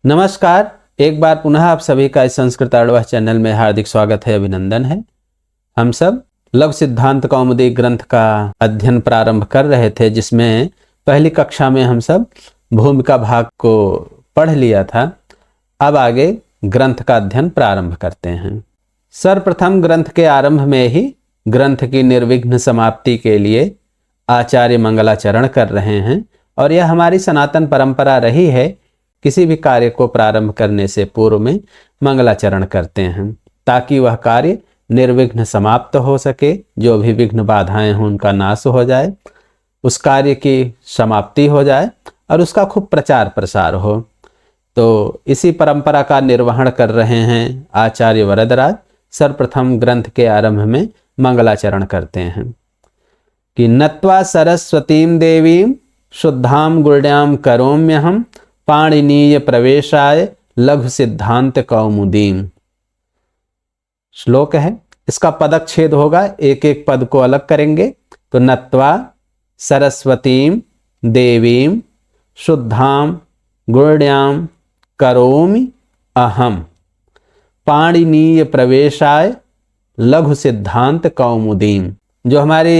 नमस्कार, एक बार पुनः आप सभी का इस संस्कृत अड़वाह चैनल में हार्दिक स्वागत है, अभिनंदन है। हम सब लघु सिद्धांत कौमुदी ग्रंथ का अध्ययन प्रारंभ कर रहे थे, जिसमें पहली कक्षा में हम सब भूमिका भाग को पढ़ लिया था। अब आगे ग्रंथ का अध्ययन प्रारंभ करते हैं। सर्वप्रथम ग्रंथ के आरंभ में ही ग्रंथ की निर्विघ्न समाप्ति के लिए आचार्य मंगलाचरण कर रहे हैं, और यह हमारी सनातन परंपरा रही है। किसी भी कार्य को प्रारंभ करने से पूर्व में मंगलाचरण करते हैं, ताकि वह कार्य निर्विघ्न समाप्त हो सके, जो भी विघ्न बाधाएं हों उनका नाश हो जाए, उस कार्य की समाप्ति हो जाए और उसका खूब प्रचार प्रसार हो। तो इसी परंपरा का निर्वहन कर रहे हैं आचार्य वरदराज। सर्वप्रथम ग्रंथ के आरंभ में मंगलाचरण करते हैं कि नत्वा सरस्वतीं देवीं शुद्धां गुण्यां करोम्यहं पाणिनीय प्रवेशाय लघु सिद्धांत कौमुदीम। श्लोक है, इसका पदच्छेद होगा, एक एक पद को अलग करेंगे। तो नत्वा सरस्वतीं देवीं शुद्धां गुण्यां करोमि अहम पाणिनीय प्रवेशाय लघु सिद्धांत कौमुदीम। जो हमारे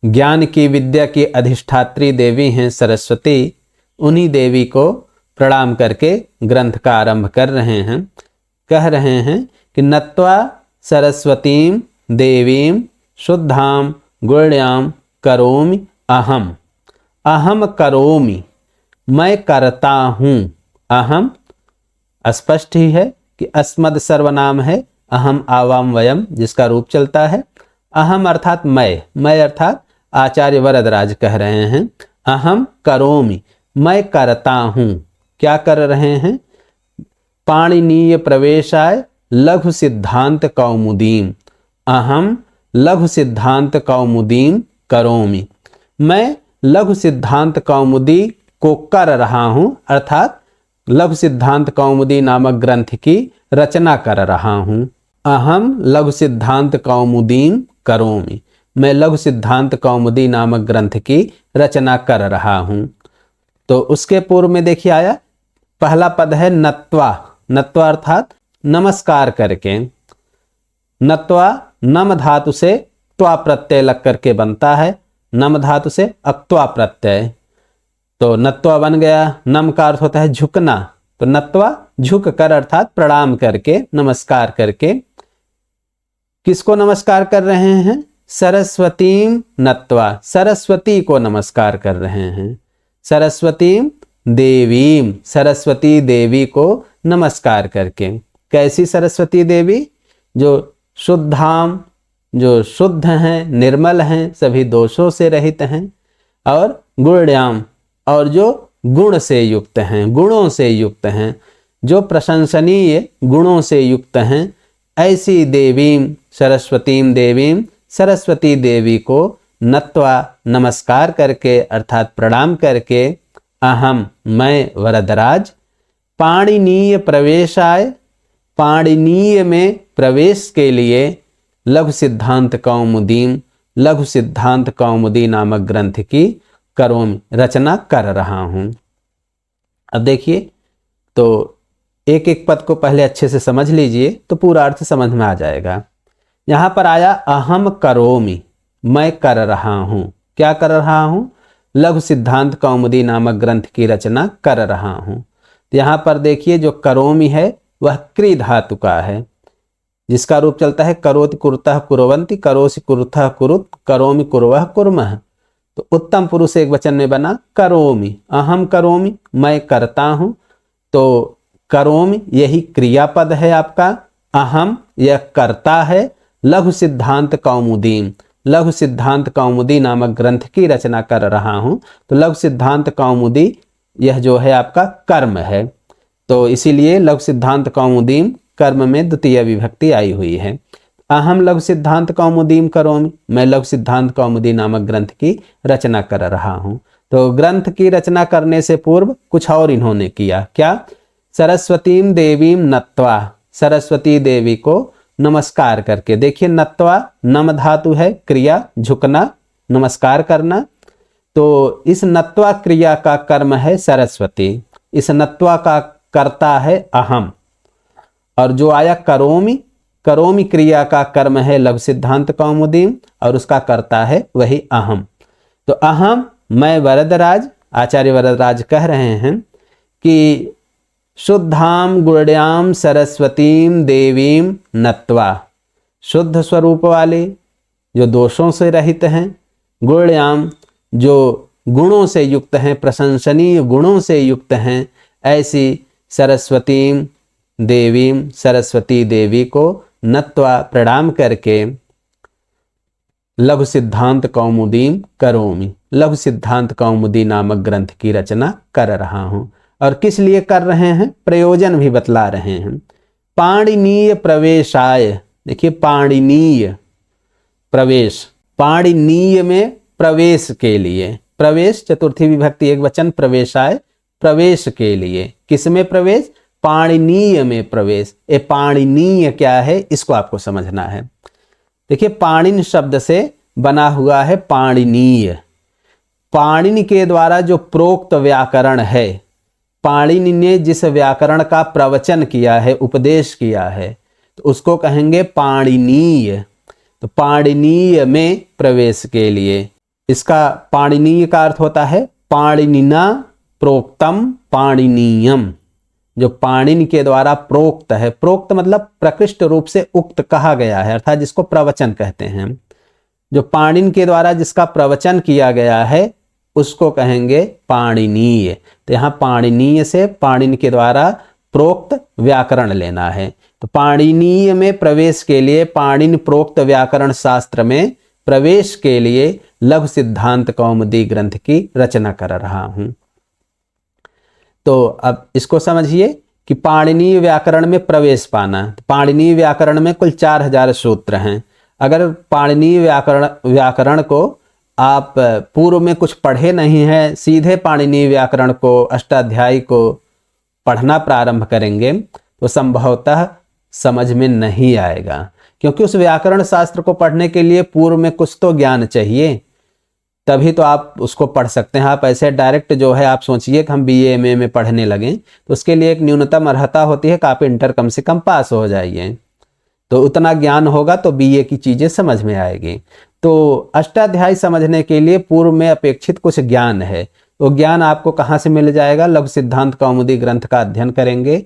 ज्ञान की विद्या की अधिष्ठात्री देवी हैं सरस्वती, उन्हीं देवी को प्रणाम करके ग्रंथ का आरंभ कर रहे हैं। कह रहे हैं कि नत्वा सरस्वतीं देवीं शुद्धां गुण्यां करोमि अहम। अहम करोमि, मैं करता हूँ। अहम स्पष्ट ही है कि अस्मद सर्वनाम है, अहम आवाम वयम, जिसका रूप चलता है। अहम अर्थात मैं अर्थात आचार्य वरदराज कह रहे हैं अहम करोमि, मैं करता हूँ। क्या कर रहे हैं? पाणिनीय प्रवेशाय लघु सिद्धांत कौमुदीम। अहम लघु सिद्धांत कौमुदीम करोमि, मैं लघु सिद्धांत कौमुदी को कर रहा हूँ, अर्थात लघु सिद्धांत कौमुदी नामक ग्रंथ की रचना कर रहा हूँ। अहम लघु सिद्धांत कौमुदीम करोमि, मैं लघु सिद्धांत कौमुदी नामक ग्रंथ की रचना कर रहा हूँ। तो उसके पूर्व में देखिए आया, पहला पद है नत्वा। नत्वा अर्थात नमस्कार करके। नत्वा नम धातु से त्वा प्रत्यय लग करके बनता है, नम धातु से अक्त्वा प्रत्यय। तो नत्वा बन गया। नम का अर्थ होता है झुकना, तो नत्वा झुक कर अर्थात प्रणाम करके, नमस्कार करके। किसको नमस्कार कर रहे हैं? सरस्वतीं नत्वा, सरस्वती को नमस्कार कर रहे हैं। सरस्वतीं देवीं, सरस्वती देवी को नमस्कार करके। कैसी सरस्वती देवी? जो शुद्धाम, जो शुद्ध हैं, निर्मल हैं, सभी दोषों से रहित हैं, और गुण्याम, और जो गुण से युक्त हैं, गुणों से युक्त हैं, जो प्रशंसनीय गुणों से युक्त हैं, ऐसी देवीं सरस्वतीं देवीं, सरस्वती देवी को नत्वा नमस्कार करके अर्थात प्रणाम करके, अहम मैं वरदराज, पाणिनीय प्रवेशाय, पाणिनीय में प्रवेश के लिए, लघु सिद्धांत कौमुदीम, लघु सिद्धांत कौमुदी नामक ग्रंथ की करोमि, रचना कर रहा हूँ। अब देखिए, तो एक एक पद को पहले अच्छे से समझ लीजिए तो पूरा अर्थ समझ में आ जाएगा। यहाँ पर आया अहम करोमि, मैं कर रहा हूँ। क्या कर रहा हूँ? लघु सिद्धांत कौमुदी नामक ग्रंथ की रचना कर रहा हूँ। तो यहाँ पर देखिए, जो करोमि है वह क्री धातु का है, जिसका रूप चलता है करोति कुरुतः कुर्वन्ति, करोसि कुरुतः कुरुत, करोमि कुर्वः कुर्मः। तो उत्तम पुरुष एक वचन में बना करोमि। अहम करोमि, मैं करता हूँ। तो करोमि यही क्रियापद है आपका। अहम यह करता है। लघु सिद्धांत कौमुदीम, लघु सिद्धांत कौमुदी नामक ग्रंथ की रचना कर रहा हूँ। तो लघु सिद्धांत कौमुदी यह जो है आपका कर्म है, तो इसीलिए लघु सिद्धांत कौमुदीम कर्म में द्वितीय विभक्ति आई हुई है। अहम लघु सिद्धांत कौमुदीम करोमि, मैं लघु सिद्धांत कौमुदी नामक ग्रंथ की रचना कर रहा हूँ। तो ग्रंथ की रचना करने से पूर्व कुछ और इन्होंने किया। क्या? सरस्वतीं देवीं नत्वा, सरस्वती देवी को नमस्कार करके। देखिए, नत्वा नम धातु है, क्रिया झुकना, नमस्कार करना। तो इस नत्वा क्रिया का कर्म है सरस्वती। इस नत्वा का कर्ता है अहम, और जो आया करोमि, करोमि क्रिया का कर्म है लघु सिद्धांत कौमुदी और उसका कर्ता है वही अहम। तो अहम, मैं वरदराज, आचार्य वरदराज कह रहे हैं कि शुद्धाम गुण्याम सरस्वतीम देवीम नत्वा, शुद्ध स्वरूप वाले जो दोषों से रहित हैं, गुण्याम जो गुणों से युक्त हैं, प्रशंसनीय गुणों से युक्त हैं, ऐसी सरस्वतीम देवीम, सरस्वती देवी को नत्वा प्रणाम करके लघु सिद्धांत कौमुदीम करोमि, लघु सिद्धांत कौमुदी नामक ग्रंथ की रचना कर रहा हूं। और किस लिए कर रहे हैं, प्रयोजन भी बतला रहे हैं। पाणिनीय प्रवेशाय, देखिए पाणिनीय प्रवेश, पाणिनीय में प्रवेश के लिए, प्रवेश चतुर्थी विभक्ति एक वचन, प्रवेशाय प्रवेश के लिए, किसमें प्रवेश, पाणिनीय में प्रवेश। ये पाणिनीय क्या है इसको आपको समझना है। देखिए पाणिन शब्द से बना हुआ है पाणिनीय, पाणिनि के द्वारा जो प्रोक्त व्याकरण है, पाणिनि ने जिस व्याकरण का प्रवचन किया है, उपदेश किया है, तो उसको कहेंगे पाणिनीय। तो पाणिनीय में प्रवेश के लिए, इसका पाणिनीय का अर्थ होता है पाणिनिना प्रोक्तम पाणिनीयम, जो पाणिनि के द्वारा प्रोक्त है, प्रोक्त मतलब प्रकृष्ट रूप से उक्त कहा गया है, अर्थात जिसको प्रवचन कहते हैं। जो पाणिनि के द्वारा जिसका प्रवचन किया गया है उसको कहेंगे पाणिनीय। तो यहाँ पाणिनीय से पाणिनि के द्वारा प्रोक्त व्याकरण लेना है। तो पाणिनीय में प्रवेश के लिए, पाणिनि प्रोक्त व्याकरण शास्त्र में प्रवेश के लिए लघु सिद्धांत कौमुदी ग्रंथ की रचना कर रहा हूं। तो अब इसको समझिए कि पाणिनीय व्याकरण में प्रवेश पाना, पाणिनीय व्याकरण में कुल 4000 सूत्र हैं। अगर पाणिनीय व्याकरण को आप पूर्व में कुछ पढ़े नहीं हैं, सीधे पाणिनीय व्याकरण को, अष्टाध्यायी को पढ़ना प्रारंभ करेंगे तो संभवतः समझ में नहीं आएगा, क्योंकि उस व्याकरण शास्त्र को पढ़ने के लिए पूर्व में कुछ तो ज्ञान चाहिए, तभी तो आप उसको पढ़ सकते हैं। आप ऐसे डायरेक्ट जो है, आप सोचिए कि हम BA MA में पढ़ने लगें तो उसके लिए एक न्यूनतम अर्हता होती है कि आप इंटर कम से कम पास हो जाइए, तो उतना ज्ञान होगा तो BA की चीज़ें समझ में आएगी। तो अष्टाध्यायी समझने के लिए पूर्व में अपेक्षित कुछ ज्ञान है, तो ज्ञान आपको कहाँ से मिल जाएगा, लघु सिद्धांत कौमुदी ग्रंथ का अध्ययन करेंगे,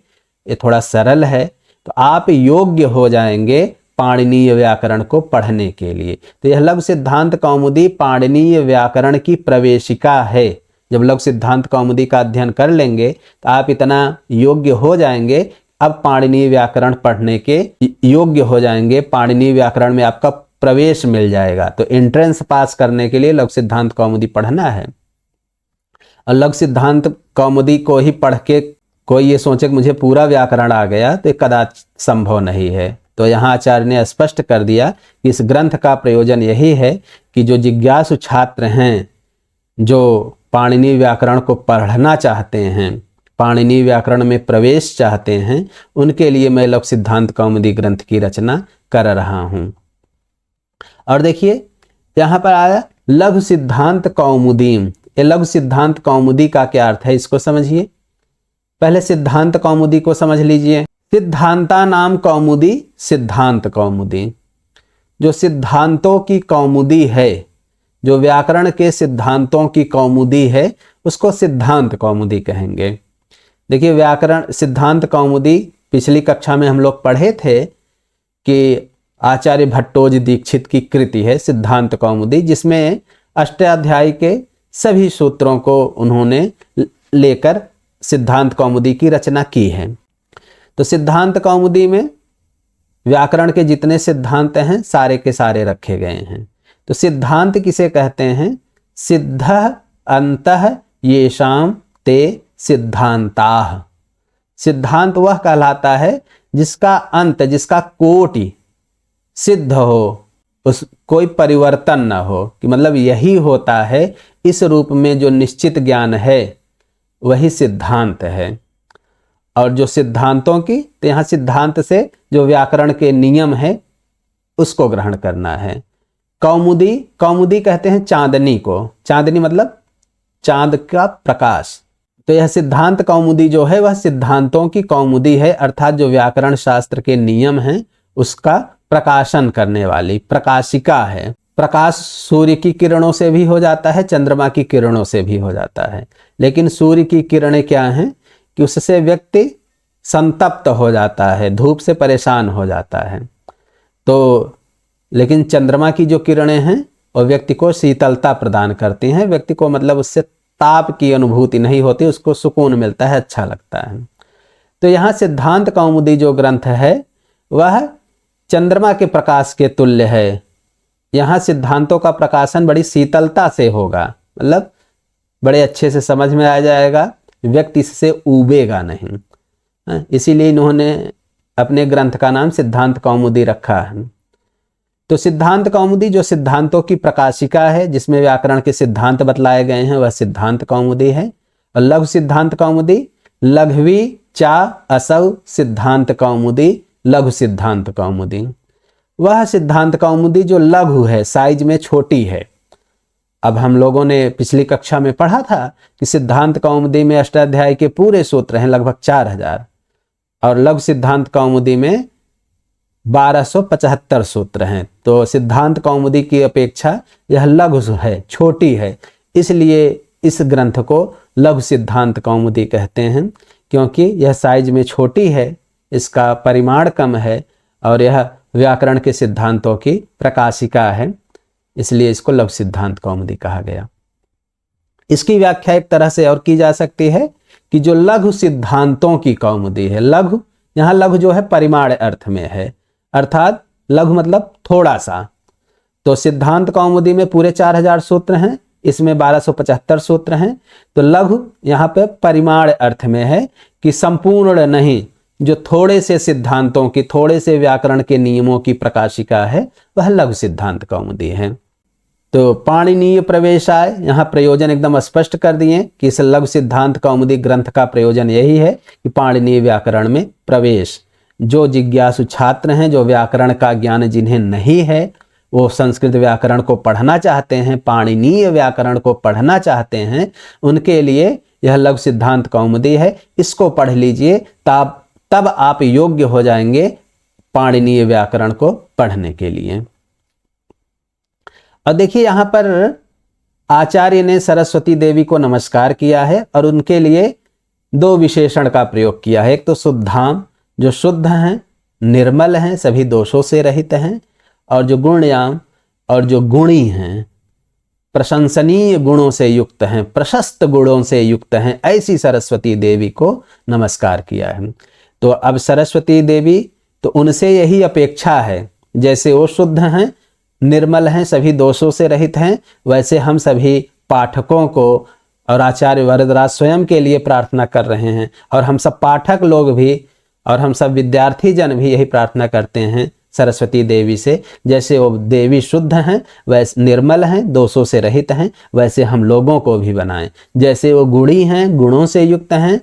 ये थोड़ा सरल है, तो आप योग्य हो जाएंगे पाणिनीय व्याकरण को पढ़ने के लिए। तो यह लघु सिद्धांत कौमुदी पाणिनीय व्याकरण की प्रवेशिका है। जब लघु सिद्धांत कौमुदी का अध्ययन कर लेंगे तो आप इतना योग्य हो जाएंगे, अब पाणिनीय व्याकरण पढ़ने के योग्य हो जाएंगे, पाणिनीय व्याकरण में आपका प्रवेश मिल जाएगा। तो एंट्रेंस पास करने के लिए लघु सिद्धांत कौमुदी पढ़ना है। और लघु सिद्धांत कौमुदी को ही पढ़ के कोई ये सोचे कि मुझे पूरा व्याकरण आ गया, तो ये कदाचित संभव नहीं है। तो यहाँ आचार्य ने स्पष्ट कर दिया कि इस ग्रंथ का प्रयोजन यही है कि जो जिज्ञासु छात्र हैं, जो पाणिनीय व्याकरण को पढ़ना चाहते हैं, पाणिनीय व्याकरण में प्रवेश चाहते हैं, उनके लिए मैं लघु सिद्धांत कौमुदी ग्रंथ की रचना कर रहा हूँ। और देखिए यहाँ पर आया लघु सिद्धांत कौमुदीम। ये लघु सिद्धांत कौमुदी का क्या अर्थ है इसको समझिए। पहले सिद्धांत कौमुदी को समझ लीजिए। सिद्धांता नाम कौमुदी, सिद्धांत कौमुदी, जो सिद्धांतों की कौमुदी है, जो व्याकरण के सिद्धांतों की कौमुदी है, उसको सिद्धांत कौमुदी कहेंगे। देखिए व्याकरण सिद्धांत कौमुदी पिछली कक्षा में हम लोग पढ़े थे कि आचार्य भट्टोजी दीक्षित की कृति है सिद्धांत कौमुदी, जिसमें अष्टाध्यायी के सभी सूत्रों को उन्होंने लेकर सिद्धांत कौमुदी की रचना की है। तो सिद्धांत कौमुदी में व्याकरण के जितने सिद्धांत हैं सारे के सारे रखे गए हैं। तो सिद्धांत किसे कहते हैं, सिद्धः अन्तः येषां ते सिद्धांताः। सिद्धांत वह कहलाता है जिसका अंत, जिसका कोटि सिद्ध हो, उस कोई परिवर्तन न हो, कि मतलब यही होता है, इस रूप में जो निश्चित ज्ञान है वही सिद्धांत है। और जो सिद्धांतों की, तो यहाँ सिद्धांत से जो व्याकरण के नियम है उसको ग्रहण करना है। कौमुदी, कौमुदी कहते हैं चांदनी को। चांदनी मतलब चांद का प्रकाश, तो यह सिद्धांत कौमुदी जो है वह सिद्धांतों की कौमुदी है, अर्थात जो व्याकरण शास्त्र के नियम हैं उसका प्रकाशन करने वाली प्रकाशिका है। प्रकाश सूर्य की किरणों से भी हो जाता है, चंद्रमा की किरणों से भी हो जाता है, लेकिन सूर्य की किरणें क्या हैं कि उससे व्यक्ति संतप्त हो जाता है, धूप से परेशान हो जाता है। तो लेकिन चंद्रमा की जो किरणें हैं वो व्यक्ति को शीतलता प्रदान करती हैं, व्यक्ति को मतलब उससे ताप की अनुभूति नहीं होती, उसको सुकून मिलता है, अच्छा लगता है। तो यहाँ सिद्धांत कौमुदी जो ग्रंथ है वह चंद्रमा के प्रकाश के तुल्य है। यहाँ सिद्धांतों का प्रकाशन बड़ी शीतलता से होगा, मतलब बड़े अच्छे से समझ में आ जाएगा, व्यक्ति इससे ऊबेगा नहीं। इसीलिए इन्होंने अपने ग्रंथ का नाम सिद्धांत कौमुदी रखा है। तो सिद्धांत कौमुदी जो सिद्धांतों की प्रकाशिका है, जिसमें व्याकरण के सिद्धांत बतलाए गए हैं, वह सिद्धांत कौमुदी है। और लघु सिद्धांत कौमुदी, लघवी चा असौ सिद्धांत कौमुदी, लघु सिद्धांत कौमुदी, वह सिद्धांत कौमुदी जो लघु है, साइज में छोटी है। अब हम लोगों ने पिछली कक्षा में पढ़ा था कि सिद्धांत कौमुदी में अष्टाध्याय के पूरे सूत्र हैं लगभग 4000, और लघु सिद्धांत कौमुदी में 1275 सूत्र हैं। तो सिद्धांत कौमुदी की अपेक्षा यह लघु है, छोटी है, इसलिए इस ग्रंथ को लघु सिद्धांत कौमुदी कहते हैं, क्योंकि यह साइज में छोटी है, इसका परिमाण कम है और यह व्याकरण के सिद्धांतों की प्रकाशिका है, इसलिए इसको लघु सिद्धांत कौमुदी कहा गया। इसकी व्याख्या एक तरह से और की जा सकती है कि जो लघु सिद्धांतों की कौमुदी है, लघु यहाँ लघु जो है परिमाण अर्थ में है, अर्थात लघु मतलब थोड़ा सा। तो सिद्धांत कौमुदी में पूरे 4000 सूत्र हैं, इसमें 1275 सूत्र हैं। तो लघु यहाँ पे परिमाण अर्थ में है कि संपूर्ण नहीं, जो थोड़े से सिद्धांतों की, थोड़े से व्याकरण के नियमों की प्रकाशिका है, वह लघु सिद्धांत कौमुदी है। तो पाणिनीय प्रवेशाय, यहाँ प्रयोजन एकदम स्पष्ट कर दिए कि इस लघु सिद्धांत कौमुदी ग्रंथ का प्रयोजन यही है कि पाणिनीय व्याकरण में प्रवेश, जो जिज्ञासु छात्र हैं, जो व्याकरण का ज्ञान जिन्हें नहीं है, वो संस्कृत व्याकरण को पढ़ना चाहते हैं, पाणिनीय व्याकरण को पढ़ना चाहते हैं, उनके लिए यह लघु सिद्धांत कौमुदी है। इसको पढ़ लीजिए, तब आप योग्य हो जाएंगे पाणिनीय व्याकरण को पढ़ने के लिए। और देखिए यहाँ पर आचार्य ने सरस्वती देवी को नमस्कार किया है और उनके लिए 2 विशेषण का प्रयोग किया है। एक तो शुद्धाम, जो शुद्ध हैं, निर्मल हैं, सभी दोषों से रहित हैं, और जो गुणयाम, और जो गुणी हैं, प्रशंसनीय गुणों से युक्त हैं, प्रशस्त गुणों से युक्त हैं, ऐसी सरस्वती देवी को नमस्कार किया है। तो अब सरस्वती देवी, तो उनसे यही अपेक्षा है, जैसे वो शुद्ध हैं, निर्मल हैं, सभी दोषों से रहित हैं, वैसे हम सभी पाठकों को और आचार्य वरदराज स्वयं के लिए प्रार्थना कर रहे हैं, और हम सब पाठक लोग भी और हम सब विद्यार्थी जन भी यही प्रार्थना करते हैं सरस्वती देवी से, जैसे वो देवी शुद्ध हैं, वैसे निर्मल हैं, दोषों से रहित हैं, वैसे हम लोगों को भी बनाएं। जैसे वो गुणी हैं, गुणों से युक्त हैं,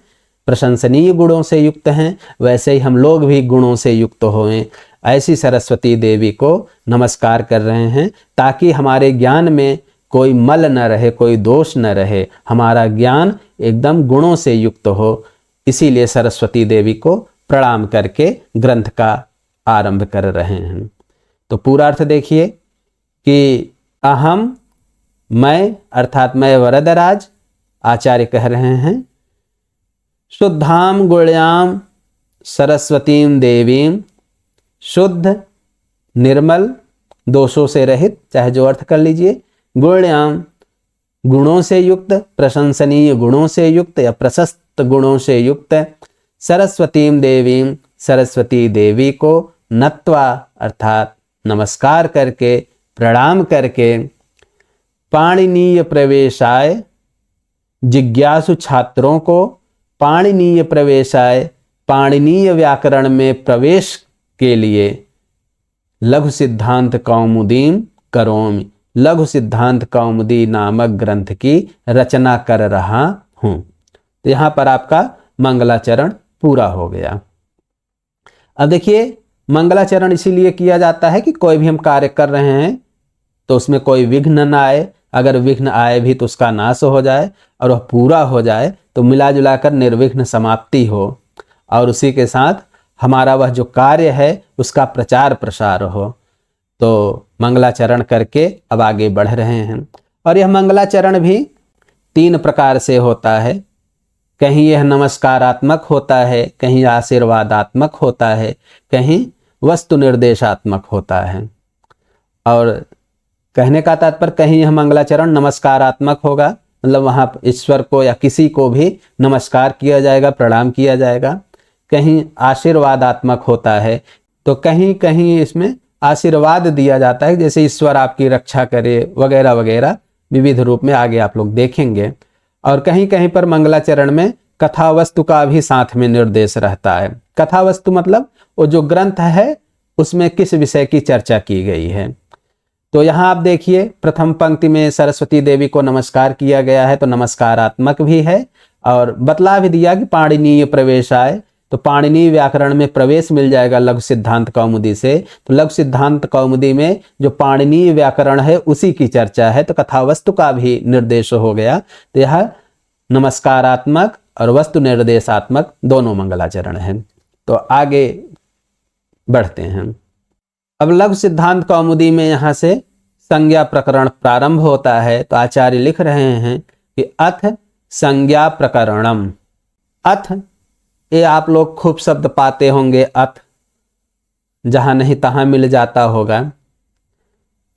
प्रशंसनीय गुणों से युक्त हैं, वैसे ही हम लोग भी गुणों से युक्त हों। ऐसी सरस्वती देवी को नमस्कार कर रहे हैं, ताकि हमारे ज्ञान में कोई मल न रहे, कोई दोष न रहे, हमारा ज्ञान एकदम गुणों से युक्त हो। इसीलिए सरस्वती देवी को प्रणाम करके ग्रंथ का आरंभ कर रहे हैं। तो पूरा अर्थ देखिए कि अहम, मैं, अर्थात मैं वरदराज, आचार्य कह रहे हैं, शुद्धाम गुण्याम सरस्वतीम देवीम, शुद्ध, निर्मल, दोषों से रहित, चाहे जो अर्थ कर लीजिए, गुण्याम, गुणों से युक्त, प्रशंसनीय गुणों से युक्त या प्रशस्त गुणों से युक्त, सरस्वतीम देवीम, सरस्वती देवी को नत्वा, अर्थात नमस्कार करके, प्रणाम करके, पाणिनीय प्रवेशाय, जिज्ञासु छात्रों को पाणिनीय प्रवेशाय, पाणिनीय व्याकरण में प्रवेश के लिए, लघु सिद्धांत कौमुदीम करोमि, लघु सिद्धांत कौमुदी नामक ग्रंथ की रचना कर रहा हूं। तो यहां पर आपका मंगलाचरण पूरा हो गया। अब देखिए, मंगलाचरण इसीलिए किया जाता है कि कोई भी हम कार्य कर रहे हैं तो उसमें कोई विघ्न न आए, अगर विघ्न आए भी तो उसका नाश हो जाए, और वह पूरा हो जाए तो मिला जुलाकर निर्विघ्न समाप्ति हो, और उसी के साथ हमारा वह जो कार्य है उसका प्रचार प्रसार हो। तो मंगलाचरण करके अब आगे बढ़ रहे हैं। और यह मंगलाचरण भी 3 प्रकार से होता है। कहीं यह नमस्कारात्मक होता है, कहीं आशीर्वादात्मक होता है, कहीं वस्तु निर्देशात्मक होता है। और कहने का तात्पर्य कहीं यह मंगलाचरण नमस्कारात्मक होगा, मतलब वहाँ ईश्वर को या किसी को भी नमस्कार किया जाएगा, प्रणाम किया जाएगा। कहीं आशीर्वादात्मक होता है, तो कहीं कहीं इसमें आशीर्वाद दिया जाता है, जैसे ईश्वर आपकी रक्षा करे वगैरह वगैरह, विविध रूप में आगे आप लोग देखेंगे। और कहीं कहीं पर मंगलाचरण में कथा वस्तु का भी साथ में निर्देश रहता है। कथा वस्तु मतलब वो जो ग्रंथ है उसमें किस विषय की चर्चा की गई है। तो यहाँ आप देखिए प्रथम पंक्ति में सरस्वती देवी को नमस्कार किया गया है, तो नमस्कारात्मक भी है। और बतला भी दिया कि पाणिनीय प्रवेश आए, तो पाणिनीय व्याकरण में प्रवेश मिल जाएगा लघु सिद्धांत कौमुदी से। तो लघु सिद्धांत कौमुदी में जो पाणिनीय व्याकरण है उसी की चर्चा है, तो कथावस्तु का भी निर्देश हो गया। तो यह नमस्कारात्मक और वस्तु निर्देशात्मक दोनों मंगलाचरण हैं। तो आगे बढ़ते हैं। अब लघु सिद्धांत कौमुदी में यहाँ से संज्ञा प्रकरण प्रारंभ होता है। तो आचार्य लिख रहे हैं कि अथ संज्ञा प्रकरणम। अथ, ये आप लोग खूब शब्द पाते होंगे, अथ जहां नहीं तहां मिल जाता होगा।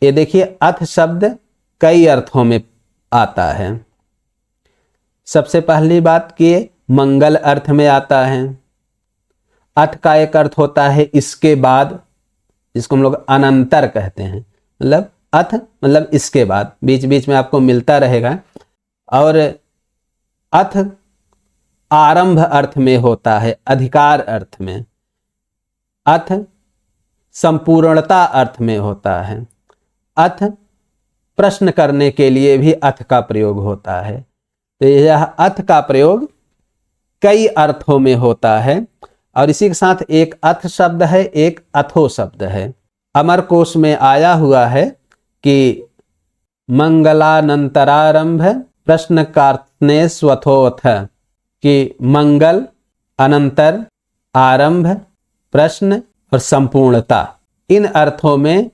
ये देखिए अथ शब्द कई अर्थों में आता है। सबसे पहली बात कि मंगल अर्थ में आता है। अथ का एक अर्थ होता है इसके बाद, जिसको हम लोग अनंतर कहते हैं, मतलब अथ मतलब इसके बाद, बीच बीच में आपको मिलता रहेगा। और अथ आरंभ अर्थ में होता है, अधिकार अर्थ में। अथ संपूर्णता अर्थ में होता है। अथ प्रश्न करने के लिए भी अथ का प्रयोग होता है। तो यह अथ का प्रयोग कई अर्थों में होता है। और इसी के साथ एक अथ शब्द है, एक अथो शब्द है। अमरकोश में आया हुआ है कि मंगलानंतरारंभ प्रश्न कार्तने स्वथोथ, कि मंगल, अनंतर, आरंभ, प्रश्न और संपूर्णता, इन अर्थों में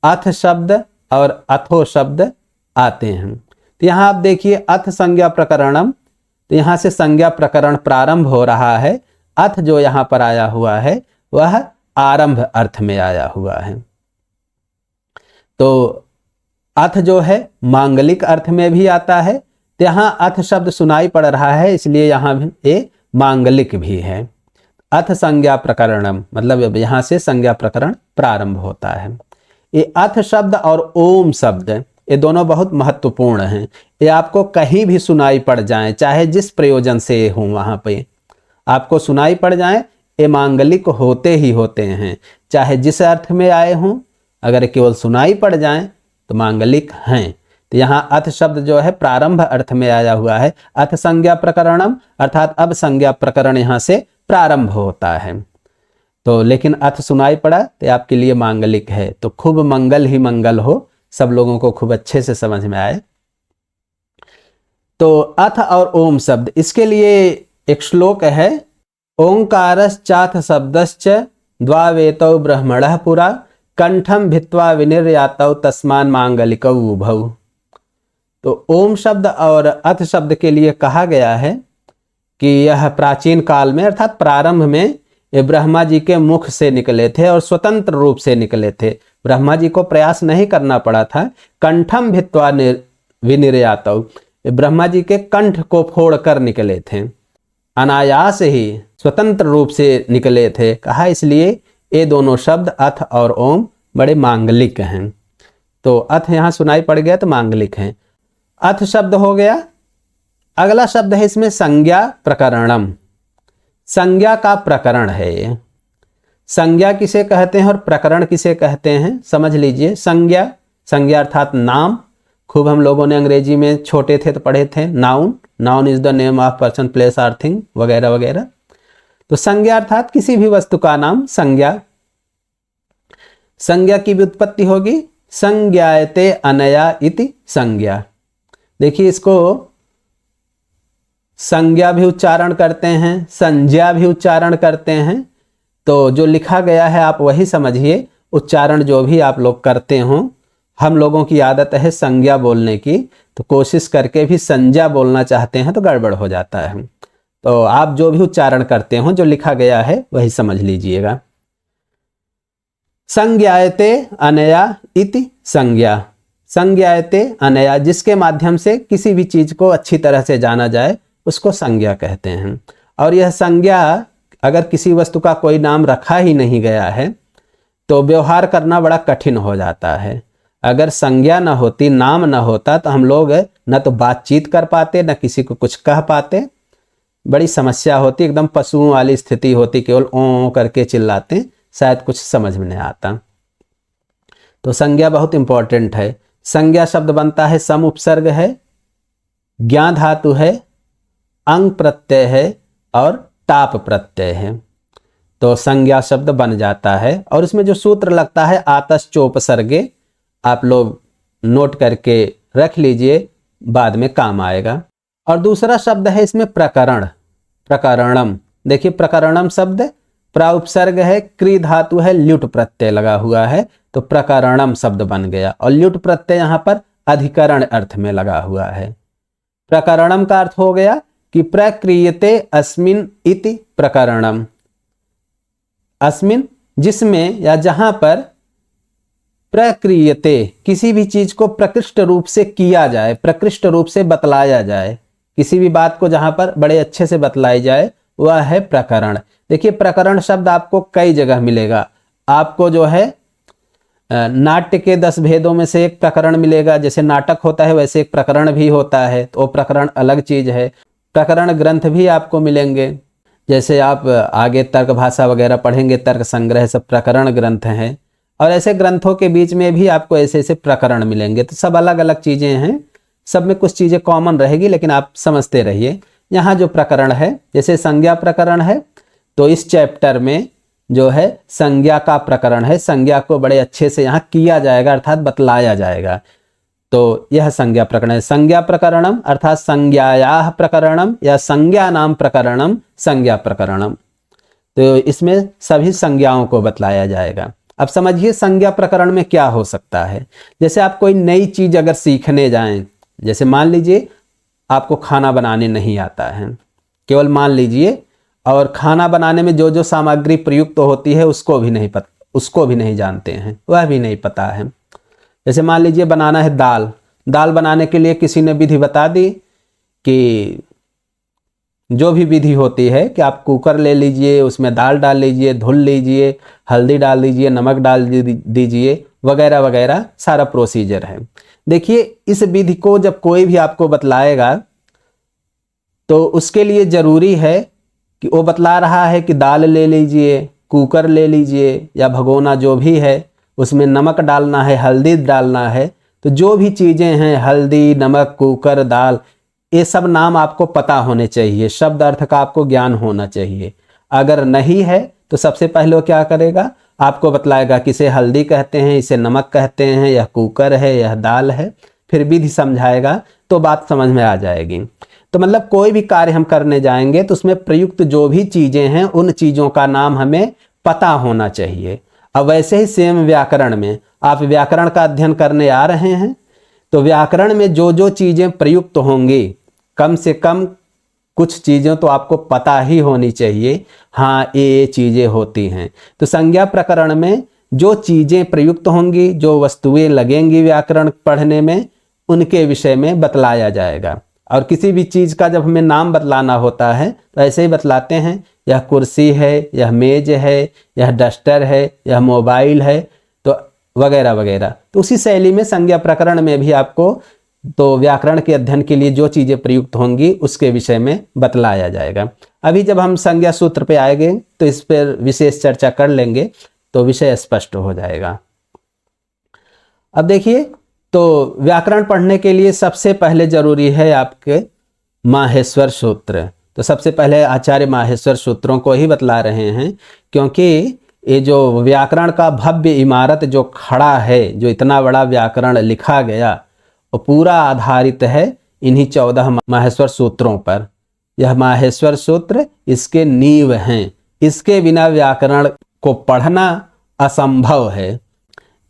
अथ शब्द और अथो शब्द आते हैं। तो यहाँ आप देखिए अथ संज्ञा प्रकरणम, तो यहाँ से संज्ञा प्रकरण प्रारंभ हो रहा है। अथ जो यहाँ पर आया हुआ है वह आरंभ अर्थ में आया हुआ है। तो अथ जो है मांगलिक अर्थ में भी आता है। तो यहाँ अथ शब्द सुनाई पड़ रहा है, इसलिए यहाँ भी ये मांगलिक भी है। अथ संज्ञा प्रकरणम मतलब यहाँ से संज्ञा प्रकरण प्रारंभ होता है। ये अथ शब्द और ओम शब्द ये दोनों बहुत महत्वपूर्ण हैं। ये आपको कहीं भी सुनाई पड़ जाएं, चाहे जिस प्रयोजन से हो वहाँ पे आपको सुनाई पड़ जाएं, ये मांगलिक होते ही होते हैं। चाहे जिस अर्थ में आए हों, अगर केवल सुनाई पड़ जाएं तो मांगलिक हैं। तो यहाँ अथ शब्द जो है प्रारंभ अर्थ में आया हुआ है। अथ संज्ञा प्रकरणम अर्थात अब संज्ञा प्रकरण यहाँ से प्रारंभ होता है। तो लेकिन अथ सुनाई पड़ा तो आपके लिए मांगलिक है। तो खूब मंगल ही मंगल हो, सब लोगों को खूब अच्छे से समझ में आए। तो अथ और ओम शब्द, इसके लिए एक श्लोक है, ओंकारश्चाथ शब्दश्च द्वावेतौ ब्रह्मणः पुरा कंठम भित्वा विनिर्यातौ तस्मान मांगलिकौ उभौ। तो ओम शब्द और अथ शब्द के लिए कहा गया है कि यह प्राचीन काल में अर्थात प्रारंभ में ये ब्रह्मा जी के मुख से निकले थे और स्वतंत्र रूप से निकले थे। ब्रह्मा जी को प्रयास नहीं करना पड़ा था। कंठम भित्वा विनिर्यातौ, ब्रह्मा जी के कंठ को फोड़कर निकले थे, अनायास ही स्वतंत्र रूप से निकले थे। कहा इसलिए ये दोनों शब्द अथ और ओम बड़े मांगलिक हैं। तो अथ यहाँ सुनाई पड़ गया तो मांगलिक हैं। अथ शब्द हो गया। अगला शब्द है इसमें संज्ञा प्रकरणम। संज्ञा का प्रकरण है ये। संज्ञा किसे कहते हैं और प्रकरण किसे कहते हैं समझ लीजिए। संज्ञा, संज्ञा अर्थात नाम, खूब हम लोगों ने अंग्रेजी में छोटे थे तो पढ़े थे noun. Noun is the name of person place or thing वगैरह वगैरह। तो संज्ञा अर्थात किसी भी वस्तु का नाम संज्ञा। संज्ञा की व्युत्पत्ति होगी संज्ञायते अनया इति संज्ञा। देखिए इसको संज्ञा भी उच्चारण करते हैं, संज्ञा भी उच्चारण करते हैं। तो जो लिखा गया है आप वही समझिए, उच्चारण जो भी आप लोग करते हो। हम लोगों की आदत है संज्ञा बोलने की, तो कोशिश करके भी संज्ञा बोलना चाहते हैं तो गड़बड़ हो जाता है। तो आप जो भी उच्चारण करते हो, जो लिखा गया है वही समझ लीजिएगा। संज्ञायते अनया इति संज्ञा। संज्ञायते अनया, जिसके माध्यम से किसी भी चीज को अच्छी तरह से जाना जाए उसको संज्ञा कहते हैं। और यह संज्ञा, अगर किसी वस्तु का कोई नाम रखा ही नहीं गया है तो व्यवहार करना बड़ा कठिन हो जाता है। अगर संज्ञा न होती, नाम न होता, तो हम लोग न तो बातचीत कर पाते, न किसी को कुछ कह पाते। बड़ी समस्या होती, एकदम पशुओं वाली स्थिति होती, केवल ओ करके चिल्लाते, शायद कुछ समझ में नहीं आता। तो संज्ञा बहुत इंपॉर्टेंट है। संज्ञा शब्द बनता है, सम उपसर्ग है, ज्ञा धातु है, अंग प्रत्यय है और टाप प्रत्यय है। तो संज्ञा शब्द बन जाता है। और इसमें जो सूत्र लगता है आतश्चोपसर्गे, आप लोग नोट करके रख लीजिए, बाद में काम आएगा। और दूसरा शब्द है इसमें प्रकरण, प्रकरणम। देखिए प्रकरणम शब्द प्राउपसर्ग है, क्री धातु है, ल्युट प्रत्यय लगा हुआ है, तो प्रकरणम शब्द बन गया। और ल्युट प्रत्यय यहाँ पर अधिकरण अर्थ में लगा हुआ है। प्रकरणम का अर्थ हो गया कि प्रक्रियते अस्मिन इति प्रकरणम। अस्मिन जिसमें या जहां पर, प्रक्रियते किसी भी चीज को प्रकृष्ट रूप से किया जाए, प्रकृष्ट रूप से बतलाया जाए, किसी भी बात को जहां पर बड़े अच्छे से बतलाई जाए वह है प्रकरण। देखिए प्रकरण शब्द आपको कई जगह मिलेगा। आपको जो है नाट्य के 10 भेदों में से एक प्रकरण मिलेगा। जैसे नाटक होता है वैसे एक प्रकरण भी होता है, तो वो प्रकरण अलग चीज है। प्रकरण ग्रंथ भी आपको मिलेंगे, जैसे आप आगे तर्क भाषा वगैरह पढ़ेंगे, तर्क संग्रह, सब प्रकरण ग्रंथ हैं। और ऐसे ग्रंथों के बीच में भी आपको ऐसे ऐसे प्रकरण मिलेंगे। तो सब अलग अलग चीजें हैं, सब में कुछ चीजें कॉमन रहेगी, लेकिन आप समझते रहिए। यहाँ जो प्रकरण है, जैसे संज्ञा प्रकरण है, तो इस चैप्टर में जो है संज्ञा का प्रकरण है। संज्ञा को बड़े अच्छे से यहाँ किया जाएगा, अर्थात बतलाया जाएगा। तो यह संज्ञा प्रकरण है। संज्ञा प्रकरणम अर्थात संज्ञायाः प्रकरणम या संज्ञा नाम प्रकरणम संज्ञा प्रकरणम। तो इसमें सभी संज्ञाओं को बतलाया जाएगा। अब समझिए संज्ञा प्रकरण में क्या हो सकता है। जैसे आप कोई नई चीज अगर सीखने जाएं, जैसे मान लीजिए आपको खाना बनाने नहीं आता है, केवल मान लीजिए, और खाना बनाने में जो जो सामग्री प्रयुक्त होती है उसको भी नहीं जानते हैं, वह भी नहीं पता है। जैसे मान लीजिए बनाना है दाल, दाल बनाने के लिए किसी ने विधि बता दी कि जो भी विधि होती है कि आप कुकर ले लीजिए, उसमें दाल डाल लीजिए, धुल लीजिए, हल्दी डाल दीजिए, नमक डाल दीजिए, वगैरह वगैरह, सारा प्रोसीजर है। देखिए इस विधि को जब कोई भी आपको बतलाएगा तो उसके लिए जरूरी है कि वो बतला रहा है कि दाल ले लीजिए, कुकर ले लीजिए या भगोना जो भी है, उसमें नमक डालना है, हल्दी डालना है। तो जो भी चीज़ें हैं, हल्दी, नमक, कुकर, दाल, ये सब नाम आपको पता होने चाहिए, शब्द अर्थ का आपको ज्ञान होना चाहिए। अगर नहीं है तो सबसे पहले वो क्या करेगा, आपको बतलाएगा कि इसे हल्दी कहते हैं, इसे नमक कहते हैं, यह कुकर है, यह दाल है। फिर विधि समझाएगा तो बात समझ में आ जाएगी। तो मतलब कोई भी कार्य हम करने जाएंगे तो उसमें प्रयुक्त जो भी चीज़ें हैं उन चीज़ों का नाम हमें पता होना चाहिए। अब वैसे ही सेम व्याकरण में, आप व्याकरण का अध्ययन करने आ रहे हैं तो व्याकरण में जो जो चीज़ें प्रयुक्त होंगी, कम से कम कुछ चीज़ें तो आपको पता ही होनी चाहिए, हाँ ये चीज़ें होती हैं। तो संज्ञा प्रकरण में जो चीज़ें प्रयुक्त होंगी, जो वस्तुएं लगेंगी व्याकरण पढ़ने में, उनके विषय में बतलाया जाएगा। और किसी भी चीज़ का जब हमें नाम बतलाना होता है तो ऐसे ही बतलाते हैं, यह कुर्सी है, यह मेज है, यह डस्टर है, यह मोबाइल है, तो वगैरह वगैरह। तो उसी शैली में संज्ञा प्रकरण में भी आपको तो व्याकरण के अध्ययन के लिए जो चीज़ें प्रयुक्त होंगी उसके विषय में बतलाया जाएगा। अभी जब हम संज्ञा सूत्र पे आएंगे तो इस पर विशेष चर्चा कर लेंगे, तो विषय स्पष्ट हो जाएगा। अब देखिए, तो व्याकरण पढ़ने के लिए सबसे पहले जरूरी है आपके माहेश्वर सूत्र। तो सबसे पहले आचार्य माहेश्वर सूत्रों को ही बतला रहे हैं, क्योंकि ये जो व्याकरण का भव्य इमारत जो खड़ा है, जो इतना बड़ा व्याकरण लिखा गया, वो पूरा आधारित है इन्हीं 14 माहेश्वर सूत्रों पर। यह माहेश्वर सूत्र इसके नींव हैं। इसके बिना व्याकरण को पढ़ना असंभव है।